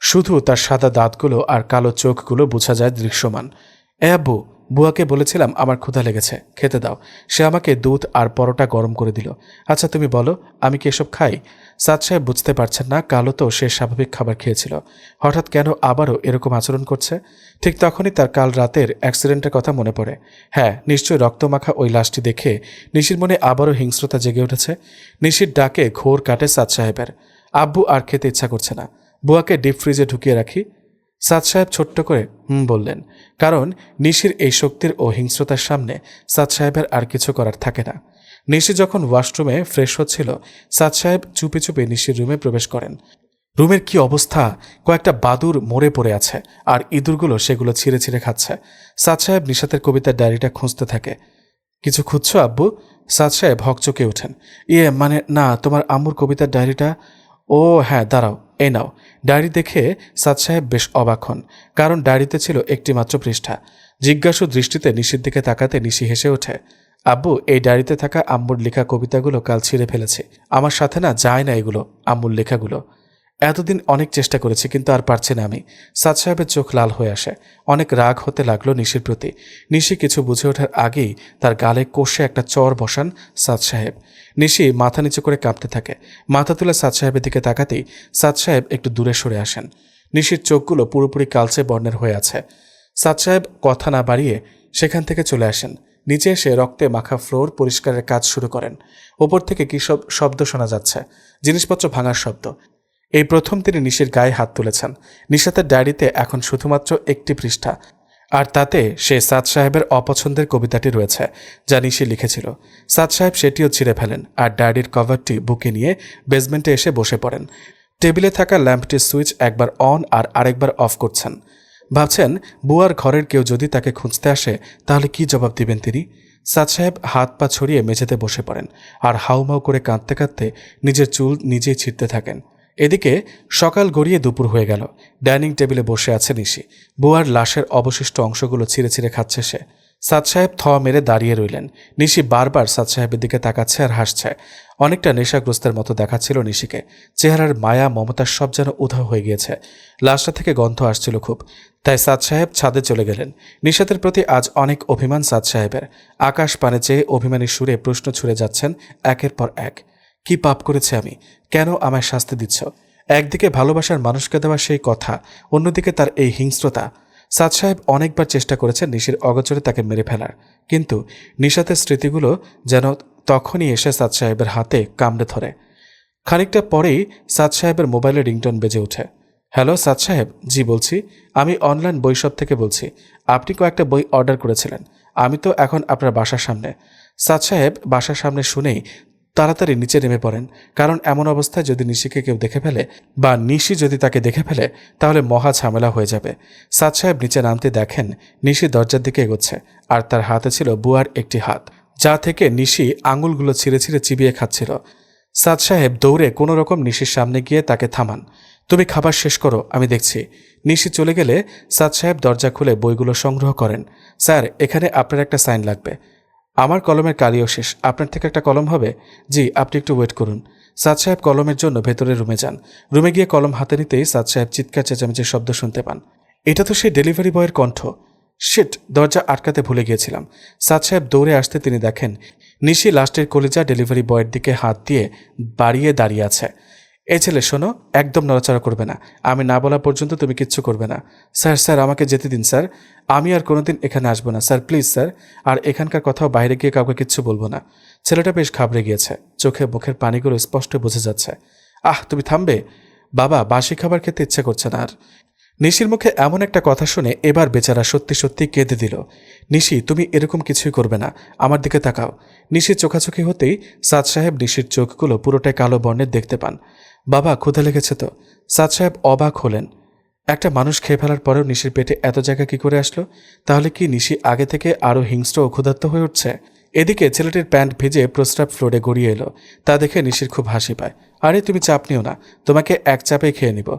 শুধু তার সাদা দাঁতগুলো আর কালো চোখগুলো বোঝা যায় দৃশ্যমান। আব্বু, বুয়াকে বলেছিলাম আমার ক্ষুধা লেগেছে, খেতে দাও। সে আমাকে দুধ আর পরোটা গরম করে দিল। আচ্ছা তুমি বলো, আমি কি এসব খাই? সাদ সাহেব বুঝতে পারছেন না, কালো তো সে স্বাভাবিক খাবার খেয়েছিল, হঠাৎ কেন আবারও এরকম আচরণ করছে। ঠিক তখনই তার কাল রাতের অ্যাক্সিডেন্টের কথা মনে পড়ে। হ্যাঁ, নিশ্চয়ই রক্তমাখা ওই লাশটি দেখে নিশির মনে আবারও হিংস্রতা জেগে উঠেছে। নিশির ডাকে ঘোর কাটে সাদ সাহেবের। আব্বু আর খেতে ইচ্ছা করছে না, বুয়াকে ডিপ ফ্রিজে ঢুকিয়ে রাখি। সাদ সাহেব ছোট্ট করে বললেন, কারণ নিশির এই শক্তির ও হিংস্রতার সামনে সাদ সাহেবের আর কিছু করার থাকে না। নিশি যখন ওয়াশরুমে ফ্রেশ হচ্ছিল, সাদ সাহেব চুপি চুপি নিশির রুমে প্রবেশ করেন। রুমের কি অবস্থা! কয়েকটা বাদুর মরে পড়ে আছে, আর ইঁদুরগুলো সেগুলো ছিঁড়ে ছিঁড়ে খাচ্ছে। সাদ সাহেব নিশাতের কবিতার ডায়েরিটা খুঁজতে থাকে। কিছু খুঁজছো আব্বু? সাদ সাহেব হকচকে ওঠেন। মানে না, তোমার আম্মুর কবিতার ডায়েরিটা। ও হ্যাঁ, দাঁড়াও, এই নাও। ডায়েরি দেখে সাদ সাহেব বেশ অবাক হন, কারণ ডায়েরিতে ছিল একটি মাত্র পৃষ্ঠা। জিজ্ঞাসু দৃষ্টিতে নিশির দিকে তাকাতে নিশি হেসে ওঠে। আব্বু, এই ডায়েরিতে থাকা আম্মুর লেখা কবিতাগুলো কাল ছিঁড়ে ফেলেছে। আমার সাথে না যায় না এগুলো, আম্মুর লেখাগুলো। এতদিন অনেক চেষ্টা করেছি, কিন্তু আর পারছি না আমি। সাদ সাহেবের চোখ লাল হয়ে আসে। অনেক রাগ হতে লাগলো নিশির প্রতি। নিশি কিছু বুঝে ওঠার আগেই তার গালে কষে একটা চর বসান সাদ সাহেব। নিশি মাথা নিচু করে কাঁপতে থাকে। মাথা তুলে সাদ সাহেবের দিকে তাকাতেই সাদ সাহেব একটু দূরে সরে আসেন। নিশির চোখগুলো পুরোপুরি কালচে বর্ণের হয়ে আছে। সাদ সাহেব কথা না বাড়িয়ে সেখান থেকে চলে আসেন। নিচে এসে রক্তে মাখা ফ্লোর পরিষ্কারের কাজ শুরু করেন। ওপর থেকে কী সব শব্দ শোনা যাচ্ছে, জিনিসপত্র ভাঙার শব্দ। এই প্রথম তিনি নিশির গায়ে হাত তুলেছেন। নিশাতের ডায়েরিতে এখন শুধুমাত্র একটি পৃষ্ঠা, আর তাতে সে সাদ সাহেবের অপছন্দের কবিতাটি রয়েছে, যা নিশি লিখেছিল। সাদ সাহেব সেটিও ছিঁড়ে ফেলেন, আর ডায়েরির কভারটি বুকে নিয়ে বেসমেন্টে এসে বসে পড়েন। টেবিলে থাকা ল্যাম্পটির সুইচ একবার অন আর আরেকবার অফ করছেন। ভাবছেন, বুয়ার ঘরের কেউ যদি তাকে খুঁজতে আসে তাহলে কি জবাব দিবেন তিনি। সাদ সাহেব হাত পা ছড়িয়ে মেঝেতে বসে পড়েন, আর হাউমাউ করে কাঁদতে কাঁদতে নিজের চুল নিজেই ছিঁড়তে থাকেন। এদিকে সকাল গড়িয়ে দুপুর হয়ে গেল। ডাইনিং টেবিলে বসে আছে নিশি। বুয়ার লাশের অবশিষ্ট অংশগুলো ছিঁড়ে ছিঁড়ে খাচ্ছে সে। সাদ সাহেব থ মেরে দাঁড়িয়ে রইলেন। নিশি বারবার সাদ সাহেবের দিকে তাকাচ্ছে আর হাসছে। অনেকটা নেশাগ্রস্তের মতো দেখাচ্ছিল নিশিকে। চেহারার মায়া মমতার সব যেন উধাও হয়ে গিয়েছে। লাশটা থেকে গন্ধ আসছিল খুব। তাই সাদ সাহেব ছাদে চলে গেলেন। নিশাতের প্রতি আজ অনেক অভিমান সাদ সাহেবের। আকাশ পানে চেয়ে অভিমানী সুরে প্রশ্ন ছুড়ে যাচ্ছেন একের পর এক। কি পাপ করেছে আমি? কেন আমায় শাস্তি দিচ্ছ? একদিকে ভালোবাসার মানুষকে দেওয়া সেই কথা, অন্যদিকে তার এই হিংস্রতা। সাদ সাহেব অনেকবার চেষ্টা করেছেন নিশির অগোচরে তাকে মেরে ফেলার, কিন্তু নিশাতের স্মৃতিগুলো যেন তখনই এসে সাদ সাহেবের হাতে কামড়ে ধরে। খানিকটা পরেই সাদ সাহেবের মোবাইলে রিংটোন বেজে ওঠে। হ্যালো সাদ সাহেব, জি বলছি। আমি অনলাইন বইশপ থেকে বলছি। আপনি কয়েকটা বই অর্ডার করেছিলেন। আমি তো এখন আপনার বাসার সামনে। সাদ সাহেব বাসার সামনে শুনেই তাড়াতাড়ি নিচে নেমে পড়েন, কারণ এমন অবস্থায় যদি নিশিকে কেউ দেখে ফেলে বা নিশি যদি তাকে দেখে ফেলে তাহলে মহা ঝামেলা হয়ে যাবে। সাদ সাহেব নিচে নামতে দেখেন নিশি দরজার দিকে এগোচ্ছে, আর তার হাতে ছিল বুয়ার একটি হাত, যা থেকে নিশি আঙুলগুলো ছিঁড়ে ছিঁড়ে চিবিয়ে খাচ্ছিল। সাদ সাহেব দৌড়ে কোনো রকম নিশির সামনে গিয়ে তাকে থামান। তুমি খাবার শেষ করো, আমি দেখছি। নিশি চলে গেলে সাদ সাহেব দরজা খুলে বইগুলো সংগ্রহ করেন। স্যার, এখানে আপনার একটা সাইন লাগবে। আমার কলমের কালিও শেষ, আপনার থেকে একটা কলম হবে? জি, আপনি একটু ওয়েট করুন। সাদ সাহেব কলমের জন্য ভেতরের রুমে যান। রুমে গিয়ে কলম হাতে নিতেই সাদ সাহেব চিৎকার চেঁচামেচির শব্দ শুনতে পান। এটা তো সেই ডেলিভারি বয়ের কণ্ঠ। শিট, দরজা আটকাতে ভুলে গিয়েছিলাম। সাদ সাহেব দৌড়ে আসতে তিনি দেখেন নিশি লাস্টের কলিজা ডেলিভারি বয়ের দিকে হাত দিয়ে বাড়িয়ে দাঁড়িয়ে আছে। এই ছেলে শোনো, একদম নড়াচড়া করবে না। আমি না বলা পর্যন্ত তুমি কিচ্ছু করবে না। স্যার স্যার, আমাকে যেতে দিন স্যার। আমি আর কোনোদিন এখানে আসবো না স্যার, প্লিজ স্যার। আর এখানকার কথাও বাইরে গিয়ে কাউকে কিচ্ছু বলবো না। ছেলেটা বেশ ঘাবড়ে গিয়েছে, চোখে মুখের পানিগুলো স্পষ্ট বোঝা যাচ্ছে। তুমি থামবে? বাবা, বাসি খাবার খেতে ইচ্ছে করছে না আর। নিশির মুখে এমন একটা কথা শুনে এবার বেচারা সত্যি সত্যি কেঁদে দিল। নিশি, তুমি এরকম কিছুই করবে না, আমার দিকে তাকাও। নিশির চোখাচোখি হতেই সাদ সাহেব নিশির চোখগুলো পুরোটাই কালো বর্ণের দেখতে পান। বাবা, ক্ষুধা লেগেছে তো? সাদ সাহেব অবাক হলেন। একটা মানুষ খেয়ে ফেলার পরেও নিশির পেটে এত জায়গা কি করে আসলো? তাহলে কি নিশি আগে থেকে আরও হিংস্র ও ক্ষুধার্ত হয়ে উঠছে? এদিকে ছেলেটির প্যান্ট ভিজে প্রস্রাব ফ্লোরে গড়িয়ে এলো। তা দেখে নিশির খুব হাসি পায়। আরে তুমি চাপ নিও না, তোমাকে এক চাপেই খেয়ে নিব।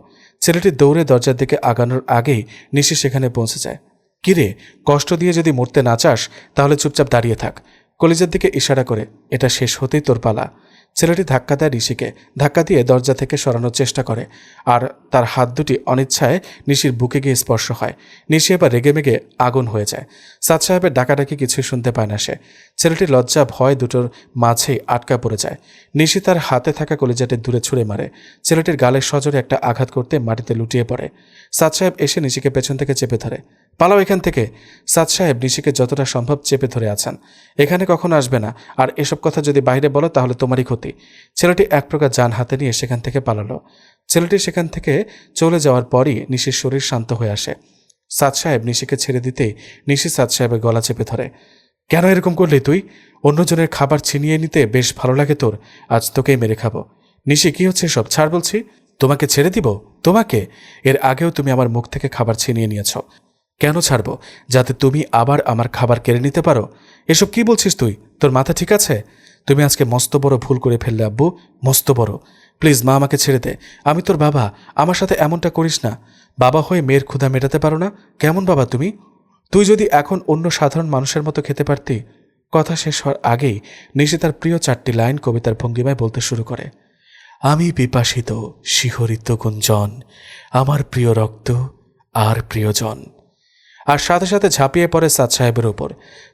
ছেলেটি দৌড়ে দরজার দিকে আগানোর আগেই নিশি সেখানে পৌঁছে যায়। কিরে, কষ্ট দিয়ে যদি মরতে না চাস তাহলে চুপচাপ দাঁড়িয়ে থাক। কলিজার দিকে ইশারা করে, এটা শেষ হতেই তোর পালা। ছেলেটি ধাক্কা দেয় নিশিকে, ধাক্কা দিয়ে দরজা থেকে সরানোর চেষ্টা করে। আর তার হাত দুটি অনিচ্ছায় নিশির বুকে গিয়ে স্পর্শ হয়। নিশি এবার রেগেমেগে আগুন হয়ে যায়। সাদ সাহেবের ডাকাডাকি কিছুই শুনতে পায় না সে। ছেলেটি লজ্জা ভয় দুটোর মাঝেই আটকা পড়ে যায়। নিশি তার হাতে থাকা কলিজাটি দূরে ছুঁড়ে মারে। ছেলেটির গালের সজোরে একটা আঘাত করতে মাটিতে লুটিয়ে পড়ে। সাদ সাহেব এসে নিশিকে পেছন থেকে চেপে ধরে। পালাও এখান থেকে। সাদ সাহেব নিশিকে যতটা সম্ভব চেপে ধরে আছেন। এখানে কখনো আসবে না, আর এসব কথা যদি বাইরে বলো তাহলে তোমারই ক্ষতি। ছেলেটি এক প্রকার যান হাতে নিয়ে সেখান থেকে পালালো। ছেলেটি সেখান থেকে চলে যাওয়ার পরই নিশির শরীর শান্ত হয়ে আসে। সাদ সাহেব নিশিকে ছেড়ে দিতেই নিশি সাদ সাহেবের গলা চেপে ধরে। কেন এরকম করলি তুই? অন্যজনের খাবার ছিনিয়ে নিতে বেশ ভালো লাগে তোর? আজ তোকেই মেরে খাবো। নিশি, কি হচ্ছে সব? ছাড় বলছি। তোমাকে ছেড়ে দিব? তোমাকে? এর আগেও তুমি আমার মুখ থেকে খাবার ছিনিয়ে নিয়েছ। কেন ছাড়বো? যাতে তুমি আবার আমার খাবার কেড়ে নিতে পারো? এসব কি বলছিস তুই? তোর মাথা ঠিক আছে? তুমি আজকে মস্ত বড় ভুল করে ফেললে আব্বু, মস্ত বড়। প্লিজ মা, আমাকে ছেড়ে দে। আমি তোর বাবা, আমার সাথে এমনটা করিস না। বাবা হয়ে মেয়ের ক্ষুধা মেটাতে পারো না? কেমন বাবা তুমি? তুই যদি এখন অন্য সাধারণ মানুষের মতো খেতে পারতি। কথা শেষ হওয়ার আগেই নিশি তার প্রিয় 4টি লাইন কবিতার ভঙ্গিমায় বলতে শুরু করে। আমি বিপাসিত শিহরিত গুঞ্জন, আমার প্রিয় রক্ত আর প্রিয়জন। আর সাথে সাথে ঝাঁপিয়ে পড়ে সাদ সাহেবের ওপর।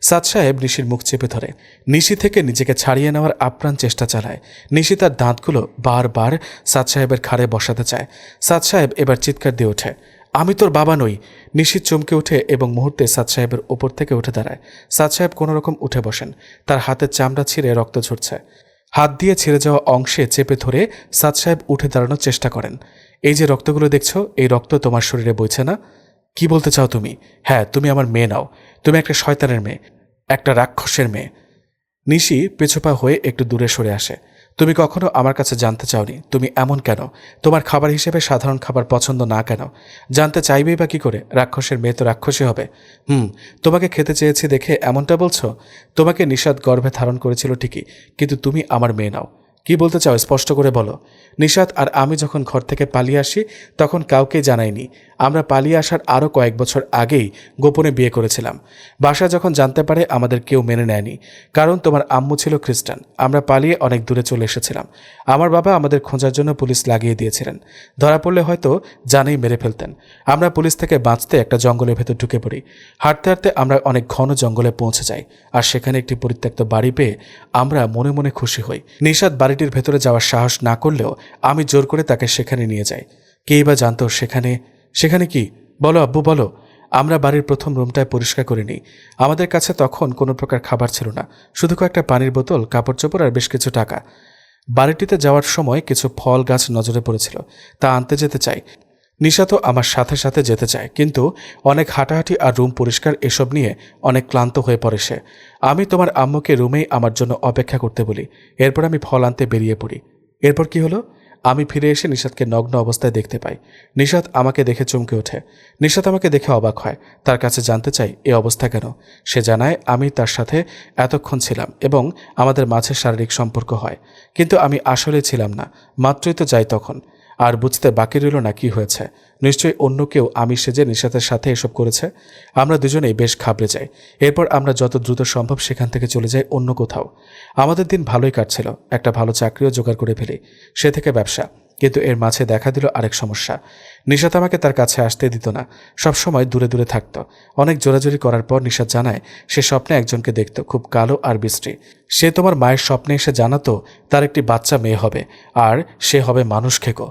সাদ সাহেব নিশির মুখ চেপে ধরে নিশি থেকে নিজেকে ছাড়িয়ে নেওয়ার আপ্রাণ চেষ্টা চালায়। নিশি তার দাঁতগুলো বারবার সাদ সাহেবের ঘাড়ে বসাতে চায়। সাদ সাহেব এবার চিৎকার দিয়ে ওঠে, আমি তোর বাবা নই। নিশি চমকে ওঠে এবং মুহূর্তে সাদ সাহেবের ওপর থেকে উঠে দাঁড়ায়। সাদ সাহেব কোনোরকম উঠে বসেন। তার হাতের চামড়া ছিঁড়ে রক্ত ঝরছে। হাত দিয়ে ছিঁড়ে যাওয়া অংশে চেপে ধরে সাদ সাহেব উঠে দাঁড়ানোর চেষ্টা করেন। এই যে রক্তগুলো দেখছো, এই রক্ত তোমার শরীরে বইছে না? কি বলতে চাও তুমি? হ্যাঁ, তুমি আমার মেয়ে নাও। তুমি একটা শয়তানের মেয়ে, একটা রাক্ষসের মেয়ে। নিশি পেছপা হয়ে একটু দূরে সরে আসে। তুমি কখনো আমার কাছে জানতে চাওনি তুমি এমন কেন? তোমার খাবার হিসেবে সাধারণ খাবার পছন্দ না কেন? জানতে চাইবেই বা কি করে? রাক্ষসের মেয়ে তো রাক্ষসী হবে। তোমাকে খেতে চেয়েছি দেখে এমনটা বলছো? তোমাকে নিষাদ গর্ভে ধারণ করেছিল ঠিকই, কিন্তু তুমি আমার মেয়ে নাও। কি বলতে চাও স্পষ্ট করে বলো। নিশাত আর আমি যখন ঘর থেকে পালিয়ে আসি তখন কাউকে জানাইনি। আমরা পালিয়ে আসার আরও কয়েক বছর আগেই গোপনে বিয়ে করেছিলাম। বাসা যখন জানতে পারে আমাদের কেউ মেনে নেয়নি, কারণ তোমার আম্মু ছিল খ্রিস্টান। আমরা পালিয়ে অনেক দূরে চলে এসেছিলাম। আমার বাবা আমাদের খোঁজার জন্য পুলিশ লাগিয়ে দিয়েছিলেন। ধরা পড়লে হয়তো জানেই মেরে ফেলতেন। আমরা পুলিশ থেকে বাঁচতে একটা জঙ্গলের ভেতর ঢুকে পড়ি। হাঁটতে হাঁটতে আমরা অনেক ঘন জঙ্গলে পৌঁছে যাই, আর সেখানে একটি পরিত্যক্ত বাড়ি পেয়ে আমরা মনে মনে খুশি হই। নিশাত বাড়িটির ভেতরে যাওয়ার সাহস না করলেও আমি জোর করে তাকে সেখানে নিয়ে যাই। কেই বা জানতো সেখানে কি? বলো আব্বু বলো। আমরা বাড়ির প্রথম রুমটায় পরিষ্কার করে নিই। আমাদের কাছে তখন কোনো প্রকার খাবার ছিল না, শুধু কয়েকটা পানির বোতল, কাপড় চোপড় আর বেশ কিছু টাকা। বাড়িটিতে যাওয়ার সময় কিছু ফল গাছ নজরে পড়েছিল, তা আনতে যেতে চাই। নিশা তো আমার সাথে সাথে যেতে চায়, কিন্তু অনেক হাঁটাহাঁটি আর রুম পরিষ্কার এসব নিয়ে অনেক ক্লান্ত হয়ে পড়ে সে। আমি তোমার আম্মুকে রুমেই আমার জন্য অপেক্ষা করতে বলি। এরপর আমি ফল আনতে বেরিয়ে পড়ি। এরপর কি হলো? আমি ফিরে এসে নিশাতকে নগ্ন অবস্থায় দেখতে পাই। নিশাত আমাকে দেখে চমকে ওঠে। নিশাত আমাকে দেখে অবাক হয়। তার কাছে জানতে চাই এ অবস্থা কেন। সে জানায় আমি তার সাথে এতক্ষণ ছিলাম এবং আমাদের মাঝে শারীরিক সম্পর্ক হয়, কিন্তু আমি আসলে ছিলাম না, মাত্রই তো যাই তখন। আর বুঝতে বাকি রইল না কি হয়েছে। নিশ্চয়ই অন্য কেউ আমি সেজে নিশাতের সাথে এসব করেছে। আমরা দুজনেই বেশ ঘাবড়ে যাই। এরপর আমরা যত দ্রুত সম্ভব সেখান থেকে চলে যাই অন্য কোথাও। আমাদের দিন ভালোই কাটছিল, একটা ভালো চাকরিও জোগাড় করে ফেলি, সে থেকে ব্যবসা। কিন্তু এর মাঝে দেখা দিল আরেক সমস্যা। নিশাত আমাকে তার কাছে আসতে দিত না, সবসময় দূরে দূরে থাকত। অনেক জোরাজোরি করার পর নিশাত জানায় সে স্বপ্নে একজনকে দেখত, খুব কালো আর বিশ্রী। সে তোমার মায়ের স্বপ্নে এসে জানাতো তার একটি বাচ্চা মেয়ে হবে, আর সে হবে মানুষ খেকো,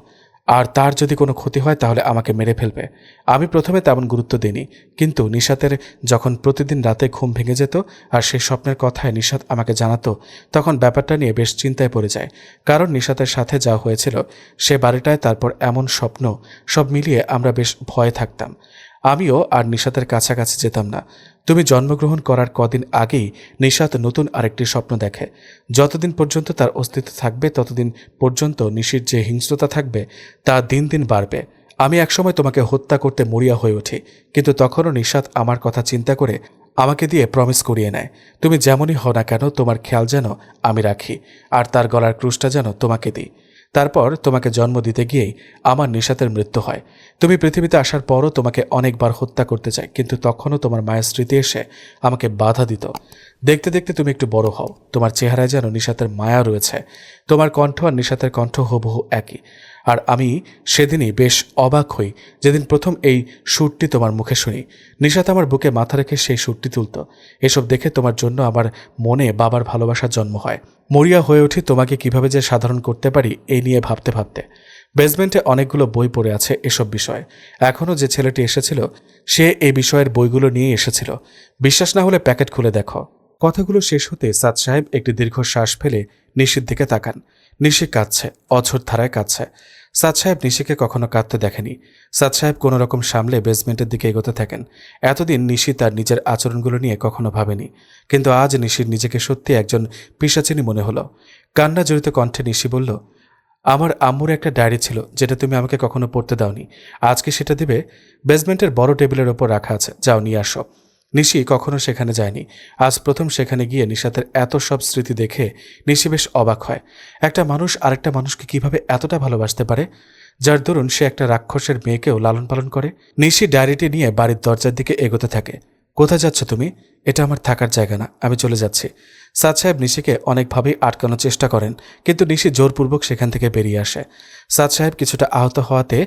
আর তার যদি কোনো ক্ষতি হয় তাহলে আমাকে মেরে ফেলবে। আমি প্রথমে তেমন গুরুত্ব দিইনি, কিন্তু নিশাতের যখন প্রতিদিন রাতে ঘুম ভেঙে যেত আর সেই স্বপ্নের কথায় নিশাত আমাকে জানাতো, তখন ব্যাপারটা নিয়ে বেশ চিন্তায় পড়ে যায়। কারণ নিশাতের সাথে যা হয়েছিল সে বাড়িটায়, তারপর এমন স্বপ্ন, সব মিলিয়ে আমরা বেশ ভয়ে থাকতাম। আমিও আর নিশাতের কাছাকাছি যেতাম না। তুমি জন্মগ্রহণ করার কদিন আগেই নিশাত নতুন আরেকটি স্বপ্ন দেখে। যতদিন পর্যন্ত তার অস্তিত্ব থাকবে ততদিন পর্যন্ত নিশির যে হিংস্রতা থাকবে তা দিন দিন বাড়বে। আমি একসময় তোমাকে হত্যা করতে মরিয়া হয়ে উঠি, কিন্তু তখনও নিশাত আমার কথা চিন্তা করে আমাকে দিয়ে প্রমিস করিয়ে নেয়, তুমি যেমনই হও না কেন তোমার খেয়াল যেন আমি রাখি, আর তার গলার ক্রুশটা যেন তোমাকে দিই। তারপর তোমাকে জন্ম দিতে গিয়েই আমার নিশাতের মৃত্যু হয়। তুমি পৃথিবীতে আসার পরও তোমাকে অনেকবার হত্যা করতে চাই, কিন্তু তখনও তোমার মায়ের স্মৃতি এসে আমাকে বাধা দিত। দেখতে দেখতে তুমি একটু বড় হও, তোমার চেহারায় যেন নিশাতের মায়া রয়েছে। তোমার কণ্ঠ আর নিশাতের কণ্ঠ হুবহু একই। আর আমি সেদিনই বেশ অবাক হই যেদিন প্রথম এই সুরটি তোমার মুখে শুনি। নিশাত আমার বুকে মাথা রেখে সেই সুরটি তুলত। এসব দেখে তোমার জন্য আমার মনে বাবার ভালোবাসার জন্ম হয়। মরিয়া হয়ে উঠি তোমাকে কিভাবে যে সাধারণ করতে পারি এই নিয়ে ভাবতে ভাবতে। বেসমেন্টে অনেকগুলো বই পড়ে আছে এসব বিষয়ে। এখনও যে ছেলেটি এসেছিল সে এই বিষয়ের বইগুলো নিয়ে এসেছিল। বিশ্বাস না হলে প্যাকেট খুলে দেখো। কথাগুলো শেষ হতে সাদ সাহেব একটি দীর্ঘ শ্বাস ফেলে নিশির দিকে তাকান। নিশি কাঁদছে, অঝোর ধারায় কাঁদছে। সাদ সাহেব নিশিকে কখনো কাঁদতে দেখেনি। সাদ সাহেব কোনো রকম সামলে বেসমেন্টের দিকে এগোতে থাকেন। এতদিন নিশি তার নিজের আচরণগুলো নিয়ে কখনো ভাবেনি, কিন্তু আজ নিশির নিজেকে সত্যি একজন পিশাচিনী মনে হলো। কান্না জড়িত কণ্ঠে নিশি বলল, আমার আম্মুর একটা ডায়েরি ছিল যেটা তুমি আমাকে কখনো পড়তে দাওনি, আজকে সেটা দিবে? বেসমেন্টের বড় টেবিলের ওপর রাখা আছে, যাও নিয়ে আসো। নিশি কখনো সেখানে যায়নি, আজ প্রথম সেখানে গিয়ে নিশাতের এত সব স্মৃতি দেখে নিশি বেশ অবাক হয়। একটা মানুষ আরেকটা মানুষকে কিভাবে এতটা ভালোবাসতে পারে, যার দরুন সে একটা রাক্ষসের মেয়েকেও লালন পালন করে। নিশি ডায়েরিটি নিয়ে বাড়ির দরজার দিকে এগোতে থাকে। কোথায় যাচ্ছ তুমি? এটা আমার থাকার জায়গা না, আমি চলে যাচ্ছি। সাদ সাহেব নিশিকে অনেকভাবেই আটকানোর চেষ্টা করেন, কিন্তু নিশি জোরপূর্বক সেখান থেকে বেরিয়ে আসে। সাদ সাহেব কিছুটা আহত হওয়াতে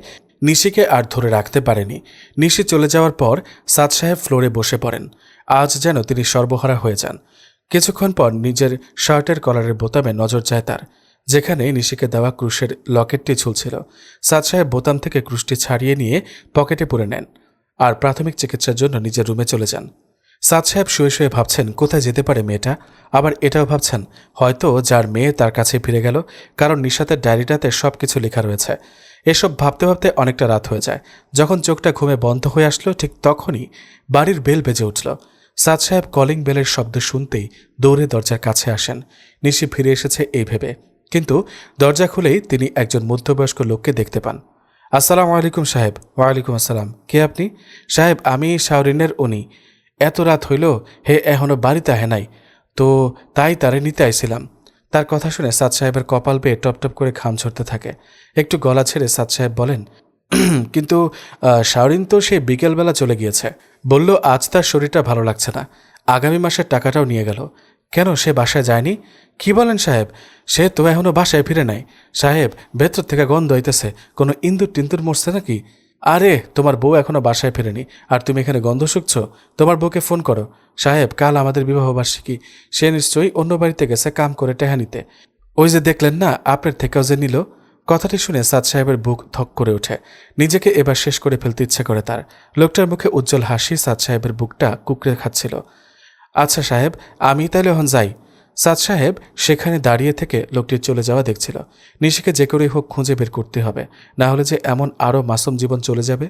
নিশিকে আর ধরে রাখতে পারেনি। নিশি চলে যাওয়ার পর সাদ সাহেব ফ্লোরে বসে পড়েন। আজ যেন তিনি সর্বহারা হয়ে যান। কিছুক্ষণ পর নিজের শার্টের কলারের বোতামে নজর যায় তার, যেখানে নিশিকে দেওয়া ক্রুশের লকেটটি ঝুলছিল। সাদ সাহেব বোতাম থেকে ক্রুশটি ছাড়িয়ে নিয়ে পকেটে পুরে নেন আর প্রাথমিক চিকিৎসার জন্য নিজের রুমে চলে যান। সাদ সাহেব শুয়ে শুয়ে ভাবছেন কোথায় যেতে পারে মেয়েটা। আবার এটাও ভাবছেন হয়তো যার মেয়ে তার কাছে ফিরে গেল, কারণ নিশাতের ডায়েরিটাতে সবকিছু লেখা রয়েছে। এসব ভাবতে ভাবতে অনেকটা রাত হয়ে যায়। যখন চোখটা ঘুমে বন্ধ হয়ে আসলো ঠিক তখনই বাড়ির বেল বেজে উঠল। সাদ সাহেব কলিং বেলের শব্দ শুনতেই দৌড়ে দরজার কাছে আসেন। নিশি ফিরে এসেছে এই ভেবে, কিন্তু দরজা খুলেই তিনি একজন মধ্যবয়স্ক লোককে দেখতে পান। আসসালামু আলাইকুম সাহেব। ওয়ালাইকুম আসসালাম। কে আপনি? সাহেব, আমি শাওরিনের উনি। এত রাত হইল, হে এখনো বাড়িতে আহে নাই, তো তাই তারে নিতে আইছিলাম। তার কথা শুনে সাদ সাহেবের কপাল বেয়ে টপ টপ করে ঘাম ঝরতে থাকে। একটু গলা ছেড়ে সাদ সাহেব বলেন, কিন্তু শাওরিন তো সে বিকেলবেলা চলে গিয়েছে, বলল আজ তার শরীরটা ভালো লাগছে না, আগামী মাসের টাকাটাও নিয়ে গেল। কেন, সে বাসায় যায়নি? কি বলেন সাহেব, সে তো এখনো বাসায় ফিরে নাই সাহেব। ভেতর থেকে গন্ধ হইতেছে, কোনো ইন্দুর টিন্দুর মরছে নাকি? আরে, তোমার বউ এখনো বাসায় ফেরেনি আর তুমি এখানে গন্ধ শুকছ? তোমার বউকে ফোন করো। সাহেব, কাল আমাদের বিবাহবার্ষিকী, সে নিশ্চয়ই অন্য বাড়িতে গেছে কাম করে টেহা নিতে। ওই যে দেখলেন না, আপনার থেকেও যে নিল। কথাটি শুনে সাদ সাহেবের বুক ধক করে ওঠে। নিজেকে এবার শেষ করে ফেলতে ইচ্ছে করে তার। লোকটার মুখে উজ্জ্বল হাসি সাদ সাহেবের বুকটা কুকড়ে খাচ্ছিল। আচ্ছা সাহেব, আমি তাহলে এখন যাই। সাদ সাহেব সেখানে দাঁড়িয়ে থেকে লোকটির চলে যাওয়া দেখছিল। নিশিকে যে করেই হোক খুঁজে বের করতে হবে, না হলে যে এমন আরও মাসুম জীবন চলে যাবে।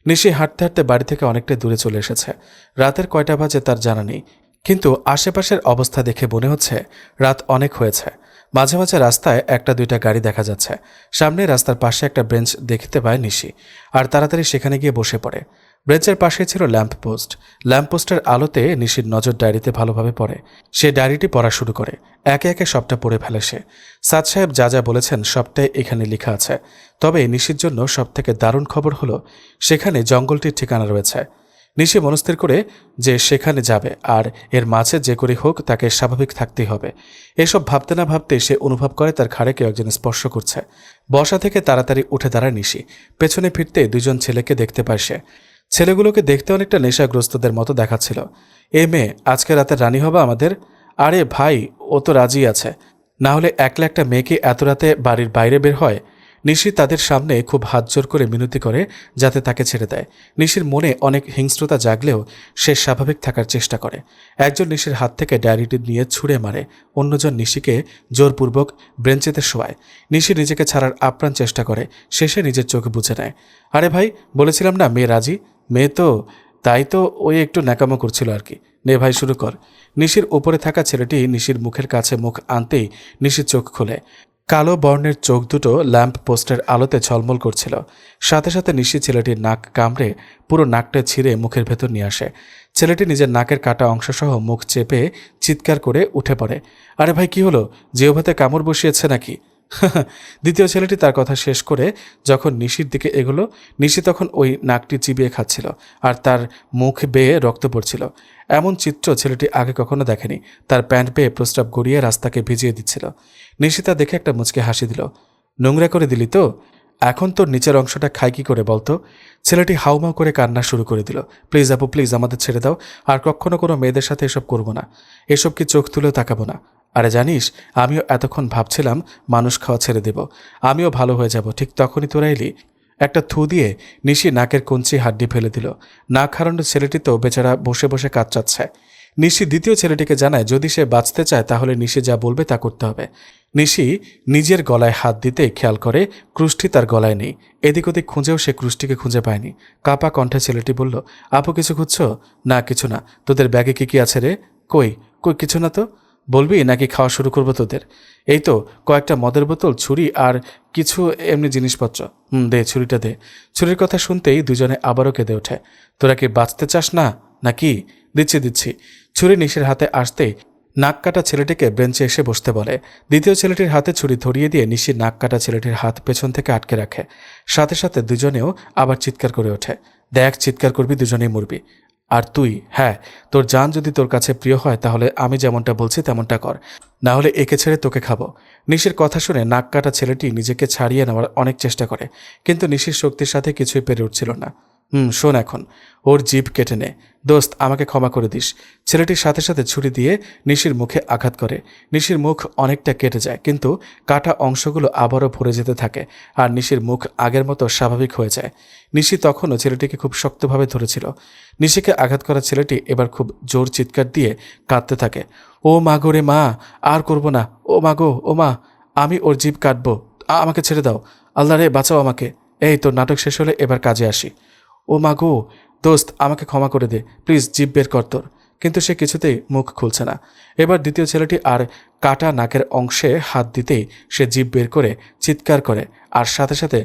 নিশি হাঁটতে হাঁটতে বাড়ি থেকে অনেকটা দূরে চলে এসেছে। রাতের কয়টা বাজে তার জানা নেই, কিন্তু আশেপাশের অবস্থা দেখে মনে হচ্ছে রাত অনেক হয়েছে। মাঝে মাঝে রাস্তায় একটা দুইটা গাড়ি দেখা যাচ্ছে। সামনে রাস্তার পাশে একটা বেঞ্চ দেখতে পায় নিশি, আর তাড়াতাড়ি সেখানে গিয়ে বসে পড়ে। বেঞ্চের পাশে ছিল ল্যাম্পপোস্ট। ল্যাম্পপোস্টের আলোতে নিশির নজর ডায়েরিতে ভালোভাবে পড়ে। সে ডায়েরিটি পড়া শুরু করে। একে একে সবটা পড়ে ফেলে সে। সাদ সাহেব যা যা বলেছেন সবটাই এখানে লেখা আছে। তবে নিশির জন্য সবথেকে দারুণ খবর হলো সেখানে জঙ্গলটির ঠিকানা রয়েছে। নিশি মনস্থির করে যে সেখানে যাবে, আর এর মাঝে যে করে হোক তাকে স্বাভাবিক থাকতেই হবে। এসব ভাবতে না ভাবতে সে অনুভব করে তার ঘাড়ে কেউ একজন স্পর্শ করছে। বসা থেকে তাড়াতাড়ি উঠে দাঁড়ায় নিশি। পেছনে ফিরতে দুজন ছেলেকে দেখতে পায় সে। ছেলেগুলোকে দেখতে অনেকটা নেশাগ্রস্তদের মতো দেখাচ্ছিল। এ মেয়ে আজকে রাতে রানী হবে আমাদের? আরে ভাই, ও তো রাজি আছে। না হলে একলা একটা মেয়েকে এত রাতে বাড়ির বাইরে বের হয়? নিশি তাদের সামনে খুব হাতজোর করে মিনতি করে যাতে তাকে ছেড়ে দেয়। নিশির মনে অনেক হিংস্রতা জাগলেও সে স্বাভাবিক থাকার চেষ্টা করে। একজন নিশির হাত থেকে ডায়েরিটি নিয়ে ছুঁড়ে মারে, অন্যজন নিশিকে জোরপূর্বক ব্রেঞ্চেতে শোয়ায়। নিশি নিজেকে ছাড়ার আপ্রাণ চেষ্টা করে, শেষে নিজের চোখ বুঝে নেয়। আরে ভাই, বলেছিলাম না মেয়ে রাজি। মেয়ে তো তাই তো, ওই একটু ন্যাকামো করছিল আর কি। নে ভাই, শুরু কর। নিশির উপরে থাকা ছেলেটি নিশির মুখের কাছে মুখ আনতেই নিশির চোখ খোলে। কালো বর্ণের চোখ দুটো ল্যাম্প পোস্টের আলোতে ঝলমল করছিল। সাথে সাথে নিশি ছেলেটির নাক কামড়ে পুরো নাকটা ছিঁড়ে মুখের ভেতর নিয়ে আসে। ছেলেটি নিজের নাকের কাটা অংশসহ মুখ চেপে চিৎকার করে উঠে পড়ে। আরে ভাই, কি হলো? জিহ্বাতে কামড় বসিয়েছে নাকি? দ্বিতীয় ছেলেটি তার কথা শেষ করে যখন নিশির দিকে এগোলো, নিশি তখন ওই নাকটি চিবিয়ে খাচ্ছিল, আর তার মুখ বেয়ে রক্ত পড়ছিল। এমন চিত্র ছেলেটি আগে কখনো দেখেনি। তার প্যান্ট বেয়ে প্রস্রাব গড়িয়ে রাস্তাকে ভিজিয়ে দিচ্ছিল। নিশি তা দেখে একটা মুচকে হাসি দিল। নোংরা করে দিলি তো? এখন তোর নিচের অংশটা খাই কি করে বলতো? ছেলেটি হাউমাউ করে কান্না শুরু করে দিল। প্লিজ আপু, প্লিজ আমাদের ছেড়ে দাও। আর কখনো কোনো মেয়েদের সাথে এসব করবো না। এসব কি চোখ তুলেও তাকাবো না। আরে জানিস, আমিও এতক্ষণ ভাবছিলাম মানুষ খাওয়া ছেড়ে দেব, আমিও ভালো হয়ে যাব। ঠিক তখনই তোরা এলি। একটা থু দিয়ে নিশি নাকের কঞ্চি হাড্ডি ফেলে দিল। নাক হারানো ছেলেটি তো বেচারা বসে বসে কাঁদছে। নিশি দ্বিতীয় ছেলেটিকে জানায় যদি সে বাঁচতে চায় তাহলে নিশি যা বলবে তা করতে হবে। নিশি নিজের গলায় হাত দিতে খেয়াল করে ক্রুশটি তার গলায় নেই। এদিক ওদিক খুঁজেও সে ক্রুশটিকে খুঁজে পায়নি। কাপা কণ্ঠে ছেলেটি বলল, আপু কিছু খুঁজছো? না কিছু না। তোদের ব্যাগে কি কি আছে রে? কই কই কিছু না তো। বলবি নাকি খাওয়া শুরু করবো তোদের? এই তো কয়েকটা মদের বোতল, ছুরি আর কিছু এমনি জিনিসপত্র। দে ছুরিটা দে। ছুরির কথা শুনতেই দুজনে আবারও কেঁদে ওঠে। তোরা কি বাঁচতে চাস না নাকি? দিচ্ছি দিচ্ছি। ছুরি নিশির হাতে আসতেই নাক কাটা ছেলেটিকে বেঞ্চে এসে বসতে বলে। দ্বিতীয় ছেলেটির হাতে ছুরি ধরিয়ে দিয়ে নিশির নাক কাটা ছেলেটির হাত পেছন থেকে আটকে রাখে। সাথে সাথে দুজনেও আবার চিৎকার করে ওঠে। দেখ, চিৎকার করবি, দুজনেই মরবি। আর তুই, হ্যাঁ, তোর জান যদি তোর কাছে প্রিয় হয় তাহলে আমি যেমনটা বলছি তেমনটা কর, না হলে একে ছেড়ে তোকে খাবো। নিশির কথা শুনে নাক কাটা ছেলেটি নিজেকে ছাড়িয়ে নেওয়ার অনেক চেষ্টা করে, কিন্তু নিশির শক্তির সাথে কিছুই পেরে উঠছিল না। শোন, এখন ওর জিভ কেটে নে। দোস্ত, আমাকে ক্ষমা করে দিস। ছেলেটির সাথে সাথে ছুরি দিয়ে নিশির মুখে আঘাত করে। নিশির মুখ অনেকটা কেটে যায়, কিন্তু কাটা অংশগুলো আবারও ভরে যেতে থাকে, আর নিশির মুখ আগের মতো স্বাভাবিক হয়ে যায়। নিশি তখনও ছেলেটিকে খুব শক্তভাবে ধরেছিল। নিশিকে আঘাত করা ছেলেটি এবার খুব জোর চিৎকার দিয়ে কাঁদতে থাকে। ও মা গো রে মা, আর করব না। ও মা গো, ও মা, আমি ওর জিভ কাটবো। আমাকে ছেড়ে দাও। আল্লাহ রে, বাঁচাও আমাকে। এই তোর নাটক শেষ হলে এবার কাজে আসি। ও মা গো, দোস্ত আমাকে ক্ষমা করে দে, প্লিজ জিভ বের কর তোর। কিন্তু সে কিছুতেই মুখ খুলছে না। এবার দ্বিতীয় ছেলেটি আর কাটা নাকের অংশে হাত দিতেই সে জিভ বের করে চিৎকার করে, আর সাথে সাথে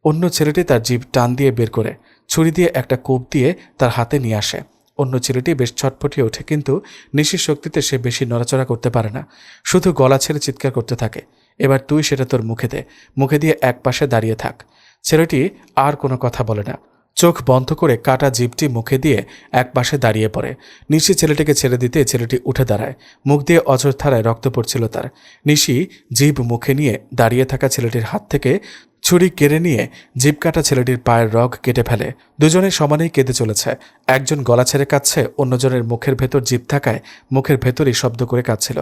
অন্য ছেলেটি তার জিভ টান দিয়ে বের করে ছুরি দিয়ে একটা কোপ দিয়ে তার হাতে নিয়ে আসে। অন্য ছেলেটি বেশ ছটফটিয়ে ওঠে, কিন্তু নিশির শক্তিতে সে বেশি নড়াচড়া করতে পারে না, শুধু গলা ছেড়ে চিৎকার করতে থাকে। এবার তুই সেটা তোর মুখে দে, মুখে দিয়ে এক পাশে দাঁড়িয়ে থাক। ছেলেটি আর কোনো কথা বলে না, চোখ বন্ধ করে কাটা জিভটি মুখে দিয়ে এক পাশে দাঁড়িয়ে পড়ে। নিশি ছেলেটিকে ছেড়ে দিতে ছেলেটি উঠে দাঁড়ায়। মুখ দিয়ে অঝোর ধারায় রক্ত পড়ছিল তার। নিশি জিভ মুখে নিয়ে দাঁড়িয়ে থাকা ছেলেটির হাত থেকে ছুরি কেড়ে নিয়ে জিভ কাটা ছেলেটির পায়ের রগ কেটে ফেলে। দুজনে সমানেই কেঁদে চলেছে। একজন গলা ছেড়ে কাঁদছে, অন্যজনের মুখের ভেতর জিভ থাকায় মুখের ভেতরই শব্দ করে কাঁদছিল।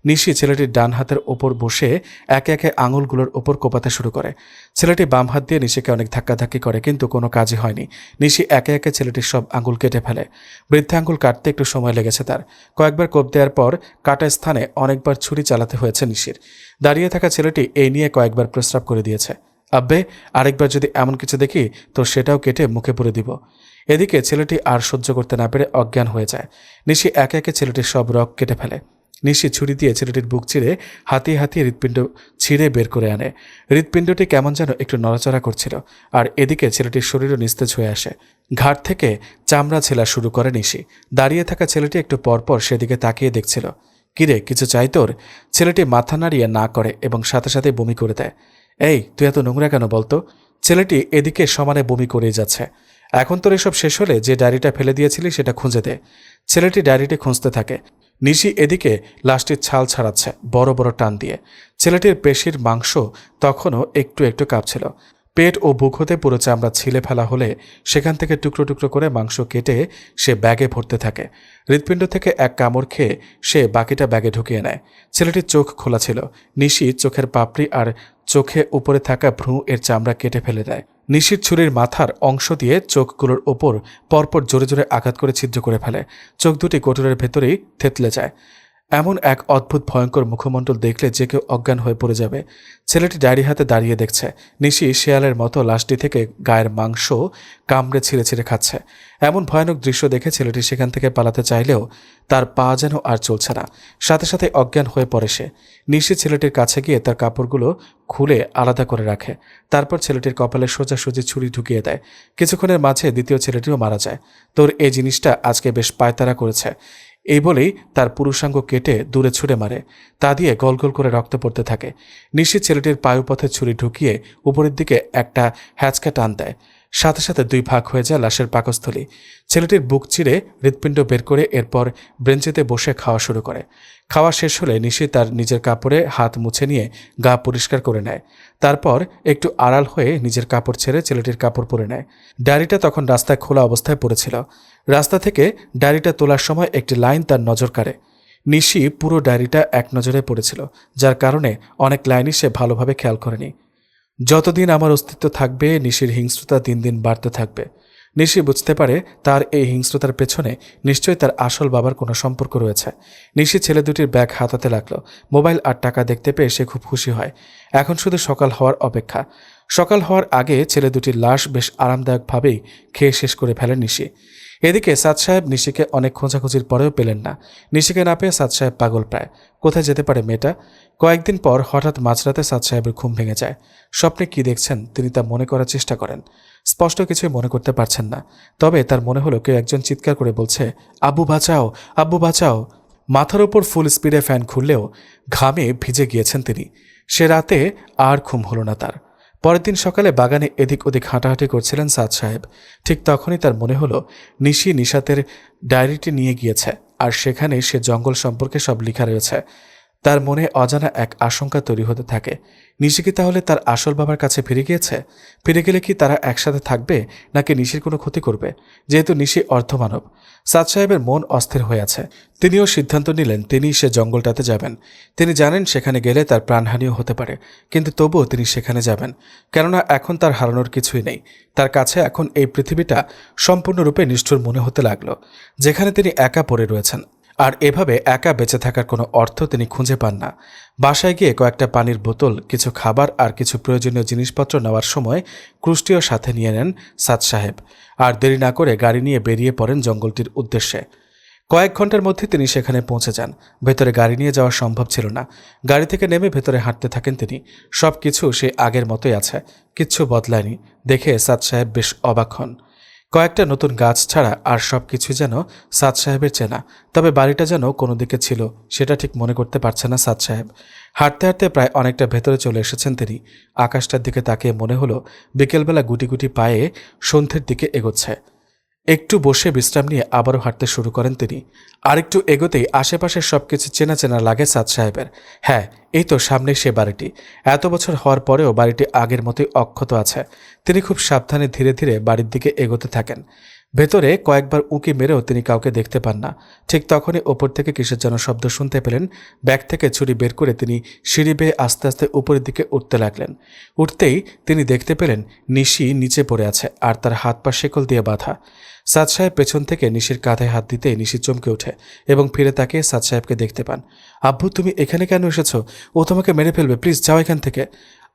নিশি ছেলেটির ডান হাতের ওপর বসে একে একে আঙুলগুলোর ওপর কোপাতে শুরু করে। ছেলেটি বাম হাত দিয়ে নিশিকে অনেক ধাক্কাধাক্কি করে, কিন্তু কোনো কাজই হয়নি। নিশি একে একে ছেলেটির সব আঙুল কেটে ফেলে। বৃদ্ধা আঙুল কাটতে একটু সময় লেগেছে তার। কয়েকবার কোপ দেওয়ার পর কাটা স্থানে অনেকবার ছুরি চালাতে হয়েছে নিশির। দাঁড়িয়ে থাকা ছেলেটি এই নিয়ে কয়েকবার প্রস্রাব করে দিয়েছে। আব্বে, আরেকবার যদি এমন কিছু দেখি তো সেটাও কেটে মুখে পুরে দিব। এদিকে ছেলেটি আর সহ্য করতে না পেরে অজ্ঞান হয়ে যায়। নিশি একে একে ছেলেটির সব রগ কেটে ফেলে। নিশি ছুরি দিয়ে ছেলেটির বুক চিরে হাতিয়ে হাতিয়ে হৃৎপিণ্ড ছিঁড়ে বের করে আনে। হৃৎপিণ্ডটি কেমন যেন একটু নড়াচড়া করছিল, আর এদিকে ছেলেটির শরীরও নিস্তেজ হয়ে আসে। ঘাট থেকে চামড়া ছেলা শুরু করে নিশি। দাঁড়িয়ে থাকা ছেলেটি একটু পরপর সেদিকে তাকিয়ে দেখছিল। কিরে, কিছু চাই তোর? ছেলেটি মাথা নাড়িয়ে না করে এবং সাথে সাথে বমি করে দেয়। এই, তুই এত নোংরা কেন বলতো? ছেলেটি এদিকে সমানে বমি করেই যাচ্ছে। এখন তোর এসব শেষ হলে যে ডায়েরিটা ফেলে দিয়েছিলি সেটা খুঁজে দে। ছেলেটি ডায়েরিটি খুঁজতে থাকে। নিশি এদিকে লাশটির ছাল ছাড়াচ্ছে বড় বড় টান দিয়ে। ছেলেটির পেশির মাংস তখনও একটু একটু কাঁপছিল। পেট ও বুক হতে পুরো চামড়া ছিলে ফেলা হলে সেখান থেকে টুকরো টুকরো করে মাংস কেটে সে ব্যাগে ভরতে থাকে। হৃৎপিণ্ড থেকে এক কামড় খেয়ে সে বাকিটা ব্যাগে ঢুকিয়ে নেয়। ছেলেটির চোখ খোলা ছিল। নিশি চোখের পাপড়ি আর চোখে উপরে থাকা ভ্রু এর চামড়া কেটে ফেলে দেয়। নিশির ছুরির মাথার অংশ দিয়ে চোখগুলোর ওপর পরপর জোরে জোরে আঘাত করে ছিদ্র করে ফেলে। চোখ দুটি কোটরের ভেতরেই থেতলে যায়। এমন এক অদ্ভুত ভয়ঙ্কর মুখমণ্ডল দেখলে যে কেউ অজ্ঞান হয়ে পড়ে যাবে। ছেলেটি ডায়েরি হাতে দাঁড়িয়ে দেখছে। নিশি শেয়ালের মতো লাশটি থেকে গায়ের মাংস কামড়ে ছিঁড়ে ছিঁড়ে খাচ্ছে। এমন ভয়ানক দৃশ্য দেখে ছেলেটি সেখান থেকে পালাতে চাইলেও তার পা যেন আর চলছে না। সাথে সাথে অজ্ঞান হয়ে পড়ে সে। নিশি ছেলেটির কাছে গিয়ে তার কাপড়গুলো খুলে আলাদা করে রাখে। তারপর ছেলেটির কপালে সোজাসুজি ছুরি ঢুকিয়ে দেয়। কিছুক্ষণের মাঝে দ্বিতীয় ছেলেটিও মারা যায়। তোর এই জিনিসটা আজকে বেশ পায়তারা করেছে। এই বলেই তার পুরুষাঙ্গ কেটে দূরে ছুঁড়ে মারে। তা দিয়ে গল গল করে রক্ত পড়তে থাকে। নিশি ছেলেটির পায়ুপথে ছুরি ঢুকিয়ে উপরের দিকে একটা হ্যাচকা টান দেয়। সাথে সাথে দুই ভাগ হয়ে যায় লাশের পাকস্থলী। ছেলেটির বুক চিরে হৃৎপিণ্ড বের করে এরপর ব্রেঞ্চিতে বসে খাওয়া শুরু করে। খাওয়া শেষ হলে নিশি তার নিজের কাপড়ে হাত মুছে নিয়ে গা পরিষ্কার করে নেয়। তারপর একটু আড়াল হয়ে নিজের কাপড় ছেড়ে ছেলেটির কাপড় পরে নেয়। ডায়েরিটা তখন রাস্তায় খোলা অবস্থায় পড়েছিল। রাস্তা থেকে ডায়েরিটা তোলার সময় একটি লাইন তার নজর কাড়ে। নিশি পুরো ডায়েরিটা এক নজরে পড়েছিল, যার কারণে অনেক লাইনই সে ভালোভাবে খেয়াল করেনি। যতদিন আমার অস্তিত্ব থাকবে নিশির হিংস্রতা দিন দিন বাড়তে থাকবে। নিশি বুঝতে পারে তার এই হিংস্রতার পেছনে নিশ্চয়ই তার আসল বাবার কোনো সম্পর্ক রয়েছে। নিশি ছেলে দুটির ব্যাগ হাতাতে লাগলো। মোবাইল আর টাকা দেখতে পেয়ে সে খুব খুশি হয়। এখন শুধু সকাল হওয়ার অপেক্ষা। সকাল হওয়ার আগে ছেলে দুটির লাশ বেশ আরামদায়কভাবেই খেয়ে শেষ করে ফেলেন নিশি। এদিকে সাদ সাহেব নিশিকে অনেক খোঁজাখুঁজির পরেও পেলেন না। নিশিকে না পেয়ে সাদ সাহেব পাগল প্রায়। কোথায় যেতে পারে মেয়েটা? কয়েকদিন পর হঠাৎ মাঝরাতে সাদ সাহেবের ঘুম ভেঙে যায়। স্বপ্নে কি দেখছেন তিনি তা মনে করার চেষ্টা করেন। স্পষ্ট কিছুই মনে করতে পারছেন না। তবে তার মনে হলো কেউ একজন চিৎকার করে বলছে, আব্বু বাঁচাও, আব্বু বাঁচাও। মাথার ওপর ফুল স্পিডে ফ্যান খুললেও ঘামে ভিজে গিয়েছেন তিনি। সে রাতে আর ঘুম হলো না তার। পরের দিন সকালে বাগানে এদিক ওদিক হাঁটাহাঁটি করছিলেন সাদ সাহেব। ঠিক তখনই তার মনে হলো নিশি নিশাতের ডায়েরিটি নিয়ে গিয়েছে, আর সেখানে সে জঙ্গল সম্পর্কে সব লেখা রয়েছে। তার মনে অজানা এক আশঙ্কা তৈরি হতে থাকে। নিশি কি তাহলে তার আসল বাবার কাছে ফিরে গিয়েছে? ফিরে গেলে কি তারা একসাথে থাকবে, নাকি নিশির কোনো ক্ষতি করবে? যেহেতু নিশি অর্ধমানব, সাদ সাহেবের মন অস্থির হয়ে আছে। তিনিও সিদ্ধান্ত নিলেন তিনি সে জঙ্গলটাতে যাবেন। তিনি জানেন সেখানে গেলে তার প্রাণহানিও হতে পারে, কিন্তু তবুও তিনি সেখানে যাবেন। কেননা এখন তার হারানোর কিছুই নেই। তার কাছে এখন এই পৃথিবীটা সম্পূর্ণরূপে নিষ্ঠুর মনে হতে লাগলো, যেখানে তিনি একা পড়ে রয়েছেন। আর এভাবে একা বেঁচে থাকার কোনো অর্থ তিনি খুঁজে পান না। বাসায় গিয়ে কয়েকটা পানির বোতল, কিছু খাবার আর কিছু প্রয়োজনীয় জিনিসপত্র নেওয়ার সময় ক্রুশটিও সাথে নিয়ে নেন সাদ সাহেব। আর দেরি না করে গাড়ি নিয়ে বেরিয়ে পড়েন জঙ্গলটির উদ্দেশ্যে। কয়েক ঘন্টার মধ্যে তিনি সেখানে পৌঁছে যান। ভেতরে গাড়ি নিয়ে যাওয়া সম্ভব ছিল না। গাড়ি থেকে নেমে ভেতরে হাঁটতে থাকেন তিনি। সব কিছু সে আগের মতোই আছে, কিচ্ছু বদলায়নি। দেখে সাদ সাহেব বেশ অবাক হন। কয়েকটা নতুন গাছ ছাড়া আর সব কিছু যেন সাদ সাহেবের চেনা। তবে বাড়িটা যেন কোনো দিকে ছিল সেটা ঠিক মনে করতে পারছে না সাদ সাহেব। হাঁটতে হাঁটতে প্রায় অনেকটা ভেতরে চলে এসেছেন তিনি। আকাশটার দিকে তাকিয়ে মনে হলো বিকেলবেলা গুটি গুটি পায়ে সন্ধ্যের দিকে এগোচ্ছে। একটু বসে বিশ্রাম নিয়ে আবারও হাঁটতে শুরু করেন তিনি। আরেকটু এগোতেই আশেপাশের সবকিছু চেনা চেনা লাগে সাদ সাহেবের। হ্যাঁ, এই তো সামনে সে বাড়িটি। এত বছর হওয়ার পরেও বাড়িটি আগের মতোই অক্ষত আছে। তিনি খুব সাবধানে ধীরে ধীরে বাড়ির দিকে এগোতে থাকেন। ভেতরে কয়েকবার উঁকি মেরেও তিনি কাউকে দেখতে পান না। ঠিক তখনই ওপর থেকে কিসের যেন শব্দ শুনতে পেলেন। ব্যাগ থেকে ছুরি বের করে তিনি সিঁড়ি বেয়ে আস্তে আস্তে উপরের দিকে উঠতে লাগলেন। উঠতেই তিনি দেখতে পেলেন নিশি নিচে পড়ে আছে, আর তার হাত পা শেকল দিয়ে বাঁধা। সাদ সাহেব পেছন থেকে নিশির কাঁধে হাত দিতেই নিশি চমকে ওঠে এবং ফিরে তাকিয়ে সাদ সাহেবকে দেখতে পান। আব্বু, তুমি এখানে কেন এসেছো? ও তোমাকে মেরে ফেলবে, প্লিজ যাও এখান থেকে।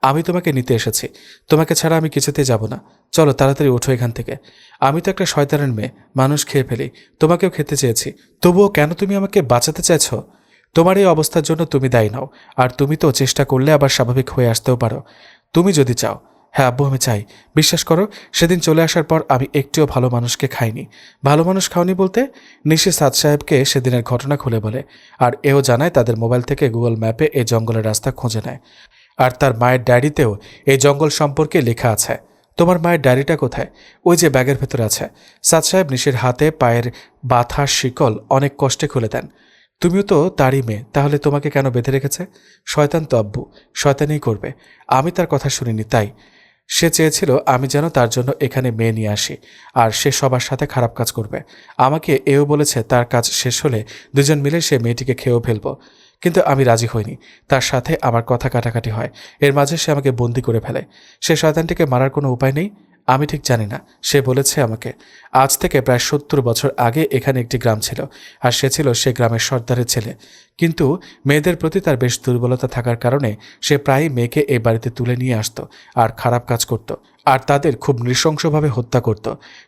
আমি তোমাকে নিতে এসেছি, তোমাকে ছাড়া আমি কিছুতেই যাব না। চলো তাড়াতাড়ি ওঠো এখান থেকে। আমি তো একটা শয়তানের মেয়ে, মানুষ খেয়ে ফেলি, তোমাকেও খেতে চেয়েছি, তবুও কেন তুমি আমাকে বাঁচাতে চাইছ? তোমার এই অবস্থার জন্য তুমি দায়ী নাও, আর তুমি তো চেষ্টা করলে আবার স্বাভাবিক হয়ে আসতেও পারো, তুমি যদি চাও। হ্যাঁ আব্বু, আমি চাই। বিশ্বাস করো, সেদিন চলে আসার পর আমি একটিও ভালো মানুষকে খাইনি। ভালো মানুষ খাওনি বলতে? নিশি সাদ সাহেবকে সেদিনের ঘটনা খুলে বলে, আর এও জানায় তাদের মোবাইল থেকে গুগল ম্যাপে এই জঙ্গলের রাস্তা খুঁজে নেয়, আর তার মায়ের ডায়েরিতেও এই জঙ্গল সম্পর্কে লেখা আছে। তোমার মায়ের ডায়েরিটা কোথায়? ওই যে ব্যাগের ভেতরে আছে। সাদ সাহেব নিশির হাতে পায়ের বাথা শিকল অনেক কষ্টে খুলে দেন। তুমিও তো তারই মেয়ে, তাহলে তোমাকে কেন বেঁধে রেখেছে? শয়তান তো আব্বু, শয়তানই করবে। আমি তার কথা শুনিনি, তাই সে চেয়েছিল আমি যেন তার জন্য এখানে মেয়ে নিয়ে আসি, আর সে সবার সাথে খারাপ কাজ করবে। আমাকে এও বলেছে তার কাজ শেষ হলে দুজন মিলে সে মেয়েটিকে খেয়েও ফেলব, কিন্তু আমি রাজি হইনি। তার সাথে আমার কথা কাটাকাটি হয়, এর মাঝে সে আমাকে বন্দি করে ফেলে। সে শয়তানটিকে মারার কোনো উপায় নেই? আমি ঠিক জানি না, সে বলেছে আমাকে। আজ থেকে প্রায় ৭০ বছর আগে এখানে একটি গ্রাম ছিল, আর সে ছিল সে গ্রামের সর্দারের ছেলে। কিন্তু মেয়েদের প্রতি তার বেশ দুর্বলতা থাকার কারণে সে প্রায়ই মেয়েকে এই বাড়িতে তুলে নিয়ে আসত আর খারাপ কাজ করত, আর তাদের খুব নৃশংসভাবে হত্যা করত।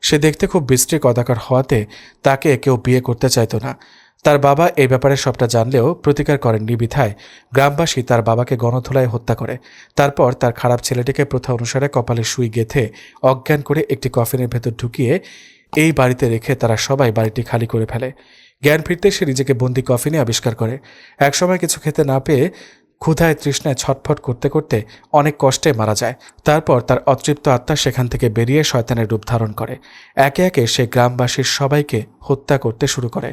সে দেখতে খুব বিশ্রী কদাকার হওয়াতে তাকে কেউ বিয়ে করতে চাইত না। তার বাবা এই ব্যাপারে সবটা জানলেও প্রতিকার করেননি বিধায় গ্রামবাসী তার বাবাকে গণধোলায় হত্যা করে। তারপর তার খারাপ ছেলেটিকে প্রথা অনুসারে কপালে সুই গেঁথে অজ্ঞান করে একটি কফিনের ভেতর ঢুকিয়ে এই বাড়িতে রেখে তারা সবাই বাড়িটি খালি করে ফেলে। জ্ঞান ফিরতে সে নিজেকে বন্দি কফিনে আবিষ্কার করে। একসময় কিছু খেতে না পেয়ে ক্ষুধায় তৃষ্ণায় ছটফট করতে করতে অনেক কষ্টে মারা যায়। তারপর তার অতৃপ্ত আত্মা সেখান থেকে বেরিয়ে শয়তানের রূপ ধারণ করে। একে একে সে গ্রামবাসীর সবাইকে হত্যা করতে শুরু করে,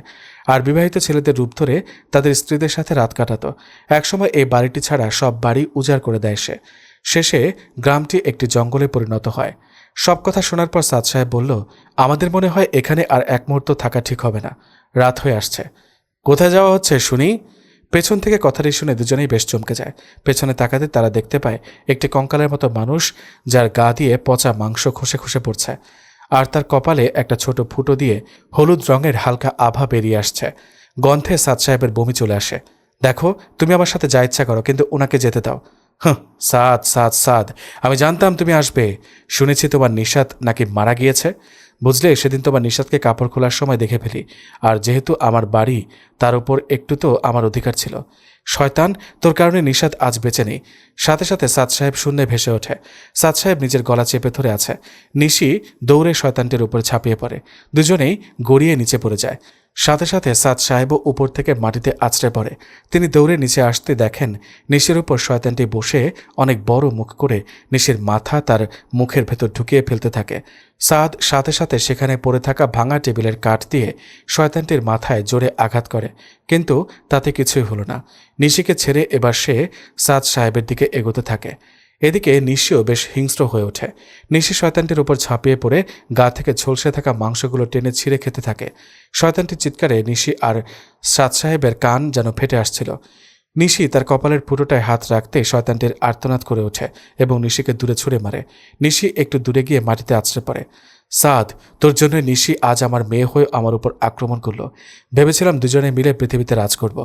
আর বিবাহিত ছেলেদের রূপ ধরে তাদের স্ত্রীদের সাথে রাত কাটাতো। একসময় এই বাড়িটি ছাড়া সব বাড়ি উজাড় করে দেয় সে। শেষে গ্রামটি একটি জঙ্গলে পরিণত হয়। সব কথা শোনার পর সাদ সাহেব বলল, আমাদের মনে হয় এখানে আর এক মুহূর্ত থাকা ঠিক হবে না, রাত হয়ে আসছে। কোথায় যাওয়া হচ্ছে শুনি? পেছন থেকে কথাটি শুনে দুজনেই বেশ চমকে যায়। পেছনে তাকাতে তারা দেখতে পায় একটি কঙ্কালের মতো মানুষ, যার গা দিয়ে পচা মাংস খসে খসে পড়ছে, আর তার কপালে একটা ছোট ফুটো দিয়ে হলুদ রঙের হালকা আভা বেরিয়ে আসছে। গন্ধে সাদ সাহেবের বমি চলে আসে। দেখো, তুমি আমার সাথে যা ইচ্ছা করো, কিন্তু ওনাকে যেতে দাও। হ্যাঁ, সাদ সাদ সাদ, আমি জানতাম তুমি আসবে। শুনেছি তোমার নিশাত নাকি মারা গিয়েছে। বুঝলে, সেদিন তোমার নিশাতকে কাপড় খোলার সময় দেখে ফেলি, আর যেহেতু আমার বাড়ি, তার উপর একটু তো আমার অধিকার ছিল। শয়তান, তোর কারণে নিশাত আজ বেঁচে নেই। সাথে সাথে সাদ সাহেব শূন্যে ভেসে ওঠে। সাদ সাহেব নিজের গলা চেপে ধরে আছে। নিশি দৌড়ে শয়তানটির উপরে ঝাঁপিয়ে পড়ে। দুজনেই গড়িয়ে নিচে পড়ে যায়। সাথে সাথে সাদ সাহেবও উপর থেকে মাটিতে আছড়ে পড়ে। তিনি দৌড়ে নিচে আসতে দেখেন নিশির উপর শয়তানটি বসে অনেক বড় মুখ করে নিশির মাথা তার মুখের ভেতর ঢুকিয়ে ফেলতে থাকে। সাদ সাথে সাথে সেখানে পড়ে থাকা ভাঙা টেবিলের কাঠ দিয়ে শয়তানটির মাথায় জোরে আঘাত করে, কিন্তু তাতে কিছুই হলো না। নিশিকে ছেড়ে এবার সে সাদ সাহেবের দিকে এগোতে থাকে। এদিকে নিশিও বেশ হিংস্র হয়ে ওঠে। নিশি শয়তানটির উপর ঝাঁপিয়ে পড়ে গা থেকে ঝলসে থাকা মাংসগুলো টেনে ছিঁড়ে খেতে থাকে। শয়তানটির চিৎকারে নিশি আর সাদ সাহেবের কান যেন ফেটে আসছিল। নিশি তার কপালের ফুটোটায় হাত রাখতে শয়তানটির আর্তনাদ করে ওঠে এবং নিশিকে দূরে ছুঁড়ে মারে। নিশি একটু দূরে গিয়ে মাটিতে আছড়ে পড়ে। সাদ, তোর জন্য নিশি আজ আমার মেয়ে হয়ে আমার উপর আক্রমণ করলো। ভেবেছিলাম দুজনে মিলে পৃথিবীতে রাজ করব।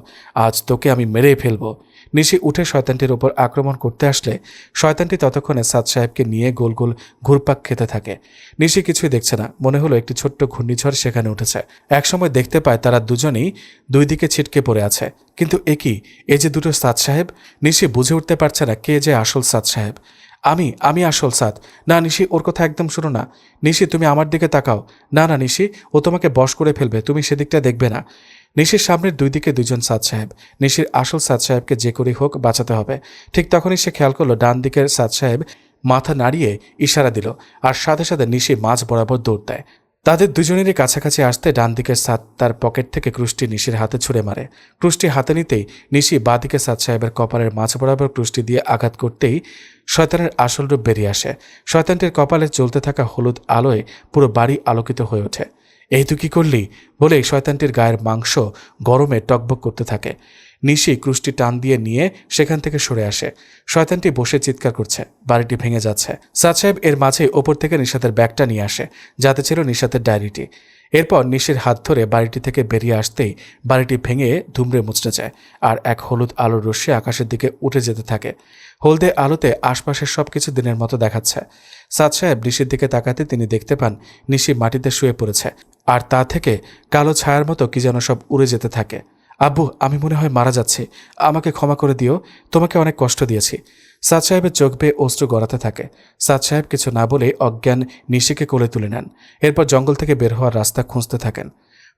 আজ তোকে আমি মেরেই ফেলবো। নিশি উঠে শয়তানটির উপর আক্রমণ করতে আসলে শয়তানটি ততক্ষণে সাদ সাহেবকে নিয়ে গোল গোল ঘুরপাক খেতে থাকে। নিশি কিছুই দেখছে না, মনে হলো একটি ছোট্ট ঘূর্ণিঝড় সেখানে উঠেছে। একসময় দেখতে পায় তারা দুজনেই দুই দিকে ছিটকে পড়ে আছে। কিন্তু এ কি, এ যে দুটো সাদ সাহেব! নিশি বুঝে উঠতে পারছে না কে যে আসল সাদ সাহেব। আমি আমি আসল সাদ। না নিশি, ওর কথা একদম শোনো না। নিশি, তুমি আমার দিকে তাকাও। না না নিশি, ও তোমাকে বশ করে ফেলবে, তুমি সেদিকটা দেখবে না। নিশির সামনের দুই দিকে দুজন সাদ সাহেব। নিশির আসল সাদ সাহেবকে যে করেই হোক বাঁচাতে হবে। ঠিক তখনই সে খেয়াল করলো ডান দিকের সাদ সাহেব মাথা নাড়িয়ে ইশারা দিল, আর সাথে সাথে নিশি মাঝ বরাবর দৌড় দেয়। তাদের দুজনেরই কাছাকাছি আসতে ডান দিকের সাদ তার পকেট থেকে ক্রুশটি নিশির হাতে ছুঁড়ে মারে। ক্রুশটি হাতে নিতেই নিশি বাঁ দিকে সাদ সাহেবের কপালের মাঝ বরাবর ক্রুশটি দিয়ে আঘাত করতেই শয়তানের আসল রূপ বেরিয়ে আসে। শয়তানটির কপালে জ্বলতে থাকা হলুদ আলোয় পুরো বাড়ি আলোকিত হয়ে ওঠে। এই তুই কি করলি বলেই শয়তানটির গায়ের মাংস গরমে টকবক করতে থাকে। নিশি ক্রুশটি টান দিয়ে নিয়ে সেখান থেকে সরে আসে। শয়তানটি বসে চিৎকার করছে, বাড়িটি ভেঙে যাচ্ছে। সাদ সাহেব এর মাঝেই ওপর থেকে নিশাতের ব্যাগটা নিয়ে আসে, যাতে ছিল নিশাতের ডায়েরিটি। এরপর নিশির হাত ধরে বাড়িটি থেকে বেরিয়ে আসতেই বাড়িটি ভেঙে ধুমড়ে মুচড়ে যায়, আর এক হলুদ আলোর রশ্মি আকাশের দিকে উঠে যেতে থাকে। হলদে আলোতে আশপাশের সবকিছু দিনের মতো দেখাচ্ছে। সাদ সাহেব নিশির দিকে তাকাতে তিনি দেখতে পান নিশি মাটিতে শুয়ে পড়েছে, আর তা থেকে কালো ছায়ার মতো কি যেন সব উড়ে যেতে থাকে। আব্বু, আমি মনে হয় মারা যাচ্ছি, আমাকে ক্ষমা করে দিও, তোমাকে অনেক কষ্ট দিয়েছি। সাদ সাহেবের চোখ বেয়ে অশ্রু গড়াতে থাকে। সাদ সাহেব কিছু না বলে অজ্ঞান নিশিকে কোলে তুলে নেন। এরপর জঙ্গল থেকে বের হওয়ার রাস্তা খুঁজতে থাকেন।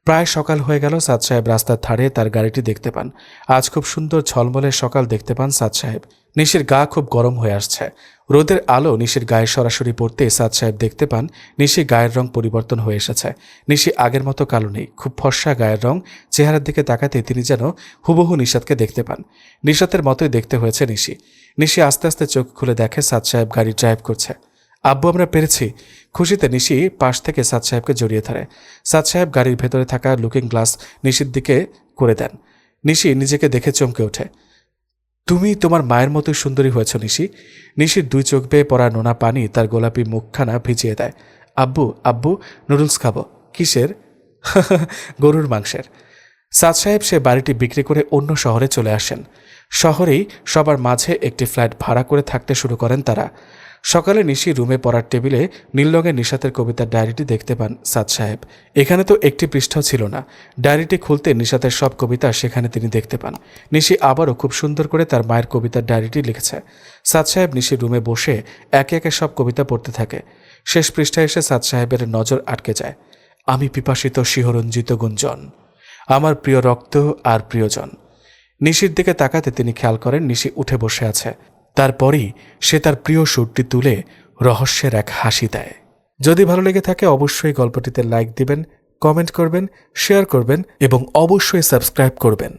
প্রায় সকাল হয়ে গেল। সাদ সাহেব রাস্তার ধারে তার গাড়িটি দেখতে পান। আজ খুব সুন্দর ঝলমলে সকাল দেখতে পান সাদ সাহেব। নিশির গা খুব গরম হয়ে আসছে। রোদের আলো নিশির গায়ে সরাসরি পড়তে সাদ সাহেব দেখতে পান নিশির গায়ের রং পরিবর্তন হয়ে এসেছে। নিশি আগের মতো কালো নেই, খুব ফর্সা গায়ের রং। চেহারার দিকে তাকাতে তিনি যেন হুবহু নিশাতকে দেখতে পান। নিশাতের মতোই দেখতে হয়েছে নিশি। নিশি আস্তে আস্তে চোখ খুলে দেখে সাদ সাহেব গাড়ি ড্রাইভ করছে। আব্বু, আমরা পেরেছি। খুশিতে নিশি পাশ থেকে সাদ সাহেবকে জড়িয়ে ধরে। সাদ সাহেব গাড়ির ভেতরে থাকা লুকিং গ্লাস নিশির দিকে করে দেন। নিশি নিজেকে দেখে চমকে ওঠে। তুমি তোমার মায়ের মতোই সুন্দরী হয়েছ নিশি। নিশির দুই চোখ বেয়ে পড়া নোনা পানি তার গোলাপি মুখখানা ভিজিয়ে দেয়। আব্বু, আব্বু, নুডলস খাবো। কিসের? গরুর মাংসের। সাদ সাহেব সে বাড়িটি বিক্রি করে অন্য শহরে চলে আসেন। শহরেই সবার মাঝে একটি ফ্ল্যাট ভাড়া করে থাকতে শুরু করেন তারা। সকালে নিশি রুমে পড়ার টেবিলে নীল রঙের নিশাতের কবিতার ডায়েরিটি দেখতে পান সাদ সাহেব। এখানে তো একটি পৃষ্ঠাও ছিল না। ডায়েরিটি খুলতে নিশাতের সব কবিতা সেখানে তিনি দেখতে পান। নিশি আবারও খুব সুন্দর করে তার মায়ের কবিতার ডায়েরিটি লিখেছে। সাদ সাহেব নিশির রুমে বসে একে একে সব কবিতা পড়তে থাকে। শেষ পৃষ্ঠায় এসে সাদ সাহেবের নজর আটকে যায়। আমি পিপাসিত শিহরঞ্জিত গুঞ্জন, আমার প্রিয় রক্ত আর প্রিয়জন। নিশির দিকে তাকাতে তিনি খেয়াল করেন নিশি উঠে বসে আছে। তারপরই সে তার প্রিয় সুরটি তুলে রহস্যের এক হাসি দেয়। যদি ভালো লেগে থাকে অবশ্যই গল্পটিতে লাইক দিবেন, কমেন্ট করবেন, শেয়ার করবেন এবং অবশ্যই সাবস্ক্রাইব করবেন।